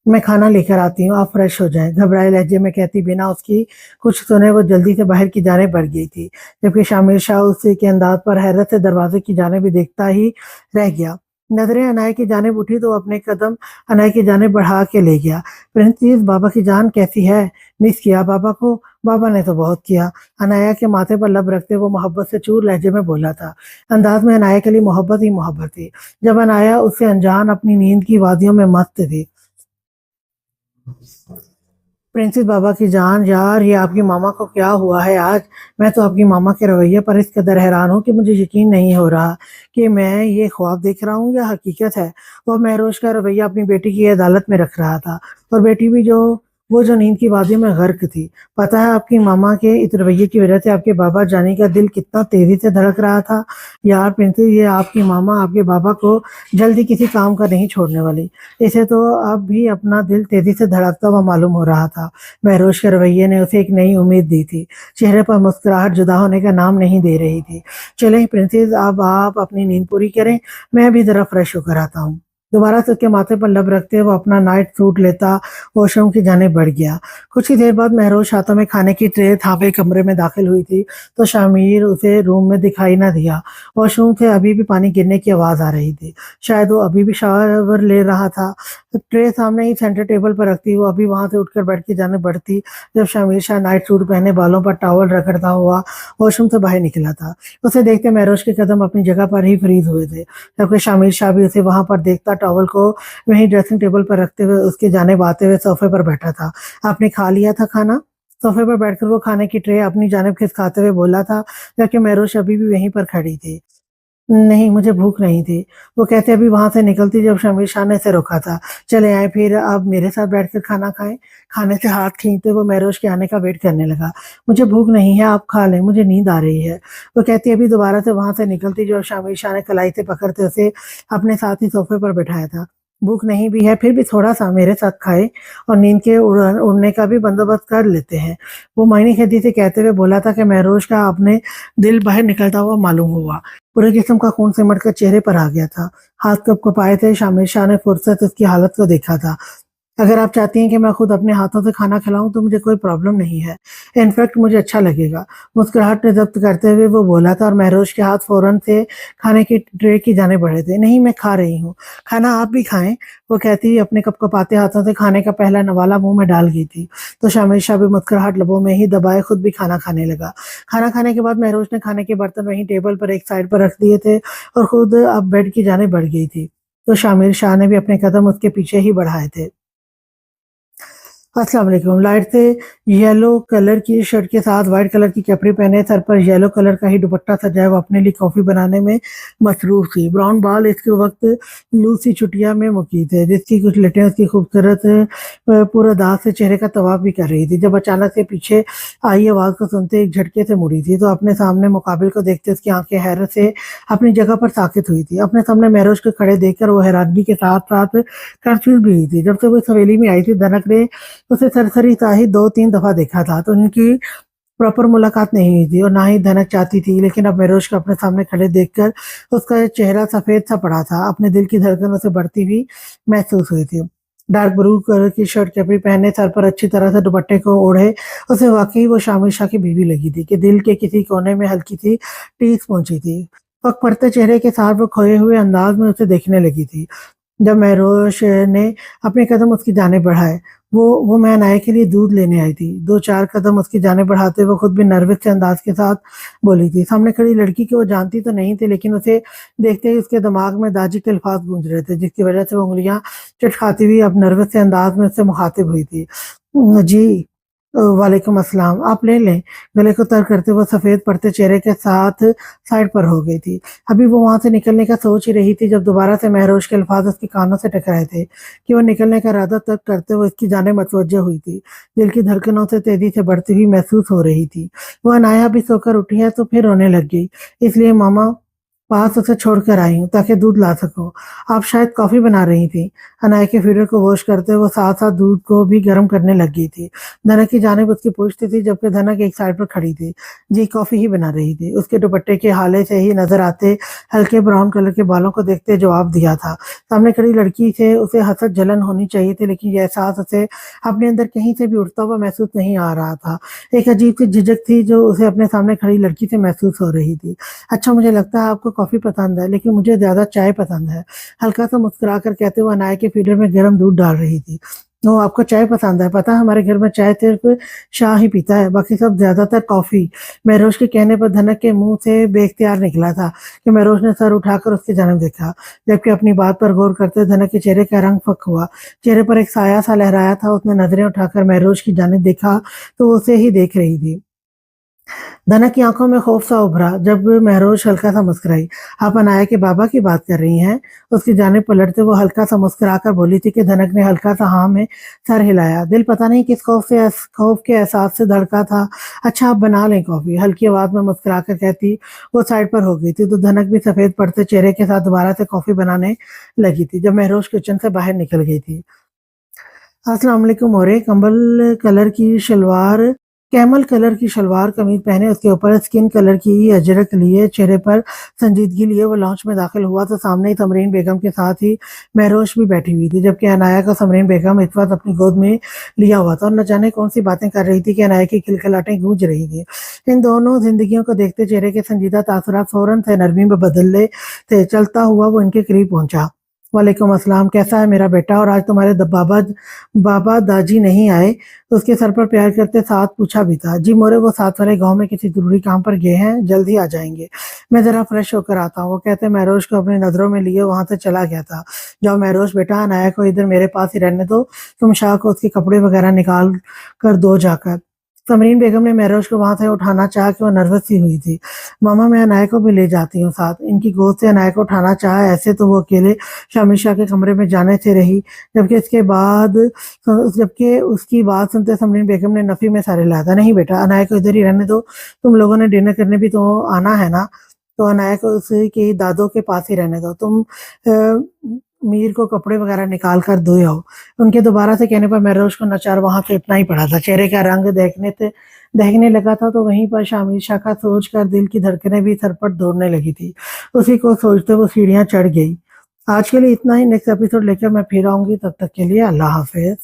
Speaker 1: میں کھانا لے کر آتی ہوں، آپ فریش ہو جائیں، گھبرائے لہجے میں کہتی بنا اس کی کچھ سنے وہ جلدی سے باہر کی جانب بڑھ گئی تھی، جبکہ شامل شاہ اس کے انداز پر حیرت سے دروازے کی جانب بھی دیکھتا ہی رہ گیا۔ نظریں انائے کی جانب اٹھی تو وہ اپنے قدم انائے کی جانب بڑھا کے لے گیا۔ پرنسس، بابا کی جان کیسی ہے؟ مس کیا بابا کو؟ بابا نے تو بہت کیا، انایا کے ماتھے پر لب رکھتے وہ محبت سے چور لہجے میں بولا تھا۔ انداز میں انایا کے لیے محبت ہی محبت تھی، جب انایا اس سے انجان اپنی نیند کی وادیوں میں مست تھی۔ پرنسس بابا کی جان، یار یہ آپ کی ماما کو کیا ہوا ہے آج؟ میں تو آپ کی ماما کے رویے پر اس قدر حیران ہوں کہ مجھے یقین نہیں ہو رہا کہ میں یہ خواب دیکھ رہا ہوں یا حقیقت ہے۔ وہ مہروش کا رویہ اپنی بیٹی کی عدالت میں رکھ رہا تھا، اور بیٹی بھی وہ جو نیند کی وادی میں غرق تھی۔ پتہ ہے آپ کی ماما کے اس رویے کی وجہ سے آپ کے بابا جانی کا دل کتنا تیزی سے دھڑک رہا تھا؟ یار پرنسس، یہ آپ کی ماما آپ کے بابا کو جلدی کسی کام کا نہیں چھوڑنے والی۔ اسے تو اب بھی اپنا دل تیزی سے دھڑکتا ہوا معلوم ہو رہا تھا۔ مہروش کے رویے نے اسے ایک نئی امید دی تھی، چہرے پر مسکراہٹ جدا ہونے کا نام نہیں دے رہی تھی۔ چلیں پرنسس، اب آپ اپنی نیند پوری کریں، میں بھی ذرا فریش ہو کر آتا ہوں۔ دوبارہ سے اس کے ماتھے پر لب رکھتے وہ اپنا نائٹ سوٹ لیتا واش روم کی جانب بڑھ گیا۔ کچھ ہی دیر بعد مہروش ہاتھوں میں کھانے کی ٹرے تھامے کمرے میں داخل ہوئی تھی تو شامیر اسے روم میں دکھائی نہ دیا۔ واش روم سے ابھی بھی پانی گرنے کی آواز آ رہی تھی، شاید وہ ابھی بھی شاور لے رہا تھا۔ ٹرے سامنے ہی سینٹر ٹیبل پر رکھتی وہ ابھی وہاں سے اٹھ کر بیڈ کی جانب بڑھتی جب شامیر شاہ نائٹ سوٹ پہنے بالوں پر ٹاول رگڑتا ہوا واش روم سے باہر نکلا تھا۔ اسے دیکھتے مہروش کے قدم اپنی جگہ پر ہی فریز ہوئے تھے، جبکہ شامیر شاہ بھی اسے وہاں پر دیکھتا ٹاول کو وہیں ڈریسنگ ٹیبل پر رکھتے ہوئے اس کی جانب آتے ہوئے صوفے پر بیٹھا تھا۔ آپ نے کھا لیا تھا کھانا؟ صوفے پر بیٹھ کر وہ کھانے کی ٹرے اپنی جانب کھسکاتے ہوئے بولا تھا، جبکہ مہروش ابھی بھی وہیں پر کھڑی تھی۔ نہیں، مجھے بھوک نہیں تھی، وہ کہتے ابھی وہاں سے نکلتی جب شامیر شاہ نے اسے روکا تھا۔ چلے آئے پھر اب میرے ساتھ بیٹھ کر کھانا کھائیں۔ کھانے سے ہاتھ کھینچتے وہ مہروش کے آنے کا ویٹ کرنے لگا۔ مجھے بھوک نہیں ہے، آپ کھا لیں، مجھے نیند آ رہی ہے، وہ کہتی ابھی دوبارہ سے وہاں سے نکلتی جو شامیر شاہ نے کلائی سے پکڑتے اسے اپنے ساتھ ہی صوفے پر بٹھایا تھا۔ بھوک نہیں بھی ہے پھر بھی تھوڑا سا میرے ساتھ کھائے اور نیند کے اڑنے کا بھی بندوبست کر لیتے ہیں، وہ معنی خیتی سے کہتے ہوئے بولا تھا کہ مہروش کا اپنے دل باہر نکلتا ہوا معلوم ہوا۔ پورے جسم کا خون سمٹ کر چہرے پر آ گیا تھا، ہاتھ کپ کپائے تھے۔ شامر شاہ نے فرصت اس کی حالت کو دیکھا تھا۔ اگر آپ چاہتی ہیں کہ میں خود اپنے ہاتھوں سے کھانا کھلاؤں تو مجھے کوئی پرابلم نہیں ہے، انفیکٹ مجھے اچھا لگے گا، مسکراہٹ نے ضبط کرتے ہوئے وہ بولا تھا، اور مہروش کے ہاتھ فوراً سے کھانے کی ٹرے کی جانے بڑھے تھے۔ نہیں، میں کھا رہی ہوں، کھانا آپ بھی کھائیں، وہ کہتی اپنے کپ کپاتے ہاتھوں سے کھانے کا پہلا نوالا منہ میں ڈال گئی تھی تو شامر شاہ بھی مسکراہٹ لبوں میں ہی دبائے خود بھی کھانا کھانے لگا۔ کھانا کھانے کے بعد مہروش نے کھانے کے برتن وہیں ٹیبل پر ایک سائڈ پر رکھ دیے تھے اور خود اب بیڈ کی جانب بڑھ گئی تھی تو شامر شاہ نے بھی اپنے قدم اس کے پیچھے ہی بڑھائے تھے۔ السلام علیکم۔ لائٹ سے یلو کلر کی شرٹ کے ساتھ وائٹ کلر کی کیپری پہنے سر پر یلو کلر کا ہی دوپٹہ سجائے وہ اپنے لیے کافی بنانے میں مصروف تھی۔ براؤن بال اس کے وقت لوسی چٹیا میں مکی تھے جس کی کچھ لٹیں اس کی خوبصورت پورا داغ سے چہرے کا طواف بھی کر رہی تھی، جب اچانک سے پیچھے آئی آواز کو سنتے ایک جھٹکے سے مڑی تھی تو اپنے سامنے مقابل کو دیکھتے اس کی آنکھیں حیرت سے اپنی جگہ پر ساکت ہوئی تھی۔ اپنے سامنے مہروش کو کھڑے دیکھ کر وہ حیرانگی کے ساتھ ساتھ کنفیوز بھی ہوئی تھی۔ جب سے وہ اس حویلی میں آئی تھی دھنک نے اسے سرسری ساہی 2-3 دفعہ دیکھا تھا تو ان کی پراپر ملاقات نہیں ہوئی تھی اور نہ ہی دھنک چاہتی تھی، لیکن اب مہروش کو اپنے سامنے کھڑے دیکھ کر اس کا چہرہ سفید سا پڑا تھا، اپنے دل کی دھڑکن اسے بڑھتی ہوئی محسوس ہوئی تھی۔ ڈارک برو کلر کی شرٹ کیپری پہنے سر پر اچھی طرح سے دوپٹے کو اوڑھے اسے واقعی وہ شامر شاہ کی بیوی لگی تھی کہ دل کے کسی کونے میں ہلکی سی ٹیس پہنچی تھی۔ وقت پڑتے چہرے کے ساتھ وہ کھوئے ہوئے انداز میں اسے دیکھنے لگی تھی۔ جب مہروش نے اپنے قدم اس کی جانب بڑھائے وہ میں نائے کے لیے دودھ لینے آئی تھی، 2-4 قدم اس کی جانب بڑھاتے وہ خود بھی نروس سے انداز کے ساتھ بولی تھی۔ سامنے کھڑی لڑکی کو وہ جانتی تو نہیں تھی لیکن اسے دیکھتے ہی اس کے دماغ میں داجی کے الفاظ گونج رہے تھے جس کی وجہ سے وہ انگلیاں چٹکھاتی ہوئی اب نروس سے انداز میں اس سے مخاطب ہوئی تھی۔ جی وعلیکم السلام، آپ لے لیں، گلے کو تر کرتے وہ سفید پڑتے چہرے کے ساتھ سائڈ پر ہو گئی تھی۔ ابھی وہ وہاں سے نکلنے کا سوچ ہی رہی تھی جب دوبارہ سے مہروش کے الفاظ اس کے کانوں سے ٹکرائے تھے کہ وہ نکلنے کا ارادہ تک کرتے ہوئے اس کی جانب متوجہ ہوئی تھی۔ دل کی دھڑکنوں سے تیزی سے بڑھتی ہوئی محسوس ہو رہی تھی۔ وہ انایا بھی سو کر اٹھی ہے تو پھر رونے لگ گئی، اس لیے ماما पास उसे छोड़कर आई हूँ ताकि दूध ला सकूं। आप शायद कॉफी बना रही थी। अनाया के फीडर को वॉश करते वो साथ साथ दूध को भी गर्म करने लग गई थी। धनक की जानिब उसकी पूछती थी जबकि धनक एक साइड पर खड़ी थी। जी कॉफी ही बना रही थी। उसके दुपट्टे के हाले से ही नजर आते हल्के ब्राउन कलर के बालों को देखते जवाब दिया था। सामने खड़ी लड़की से उसे हसद जलन होनी चाहिए थी, लेकिन यह एहसास उसे अपने अंदर कहीं से भी उठता हुआ महसूस नहीं आ रहा था। एक अजीब सी झिझक थी जो उसे अपने सामने खड़ी लड़की से महसूस हो रही थी। अच्छा, मुझे लगता है आपको कॉफ़ी पसंद है, लेकिन मुझे ज़्यादा चाय पसंद है। हल्का सा मुस्कुरा कर कहते हुए अनाया के फीडर में गर्म दूध डाल रही थी। ओह! आपको चाय पसंद है। पता है हमारे घर में चाय सिर्फ़ शाह ही पीता है, बाकी सब ज़्यादातर कॉफ़ी। महरोज़ के कहने पर धनक के मुँह से बेख्तियार निकला था कि महरोज़ ने सर उठाकर उसकी जानिब देखा, जबकि अपनी बात पर गौर करते धनक के चेहरे का रंग फ़क हुआ। चेहरे पर एक साया सा लहराया था। उसने नज़रें उठाकर महरोज़ की जानिब देखा तो वो उसे ही देख रही थी। धनक की आंखों में खौफ सा उभरा जब महरोज हल्का सा मुस्कुराई। आप अनाया के बाबा की बात कर रही हैं? उसकी जानिब पलटते वो हल्का सा मुस्कुराकर बोली थी कि धनक ने हल्का सा हाँ में सर हिलाया। दिल पता नहीं किस खौफ के एहसास से धड़का था। अच्छा, आप बना लें कॉफी, हल्की आवाज में मुस्कुराकर कहती वो साइड पर हो गई थी तो धनक भी सफेद पड़ते चेहरे के साथ दोबारा से कॉफी बनाने लगी थी जब महरोज किचन से बाहर निकल गई थी। अस्सलाम वालेकुम। और कैमल कलर की शलवार कमीज पहने उसके ऊपर स्किन कलर की अजरक लिए चेहरे पर संजीदगी लिए वो लॉन्च में दाखिल हुआ तो सामने ही समरीन बेगम के साथ ही महरोश भी बैठी हुई थी, जबकि अनाया को समरीन बेगम इस वक्त अपनी गोद में लिया हुआ था और न जाने कौन सी बातें कर रही थी कि अनाया की खिलखिलाहटें गूंज रही थी। इन दोनों जिंदगियों को देखते चेहरे के संजीदा तासुरात फौरन से नरमी में बदल थे। चलता हुआ वो इनके करीब पहुंचा। वालेकुम अस्सलाम, कैसा है मेरा बेटा? और आज तुम्हारे बाबा बाबा दाजी नहीं आए? उसके सर पर प्यार करते साथ पूछा भी था। जी मोरे, वो साथ वाले गांव में किसी जरूरी काम पर गए हैं, जल्द ही आ जाएंगे। मैं जरा फ्रेश होकर आता हूँ। वो कहते महरोज को अपनी नजरों में लिए वहां से चला गया था। जाओ महरोज बेटा, अनाया को इधर मेरे पास ही रहने दो। तुम शाह को उसके कपड़े वगैरह निकाल कर दो जाकर। समरीन बेगम ने महरोज को वहां से उठाना चाहा कि वो नर्वस सी हुई थी। मामा, मैं अनाया को भी ले जाती हूँ साथ। इनकी गोद से अनाया को उठाना चाहा। ऐसे तो वो अकेले शामिर शाह के कमरे में जाने से रही, जबकि उसकी बात सुनते समरीन बेगम ने नफी में सर हिलाया था। नहीं बेटा, अनाया को इधर ही रहने दो। तुम लोगों ने डिनर करने भी तो आना है ना, तो अनाया को उसके दादों के पास ही रहने दो। तुम मीर को कपड़े वगैरह निकाल कर धोए आओ। उनके दोबारा से कहने पर महरोज को नचार वहां से इतना ही पड़ा था। चेहरे का रंग देखने लगा था तो वहीं पर शामिर शाह का सोच कर दिल की धड़कनें भी सरपट दौड़ने लगी थी। उसी को सोचते वो सीढ़ियां चढ़ गई। आज के लिए इतना ही। नेक्स्ट एपिसोड लेकर मैं फिर आऊंगी, तब तक के लिए अल्लाह हाफिज।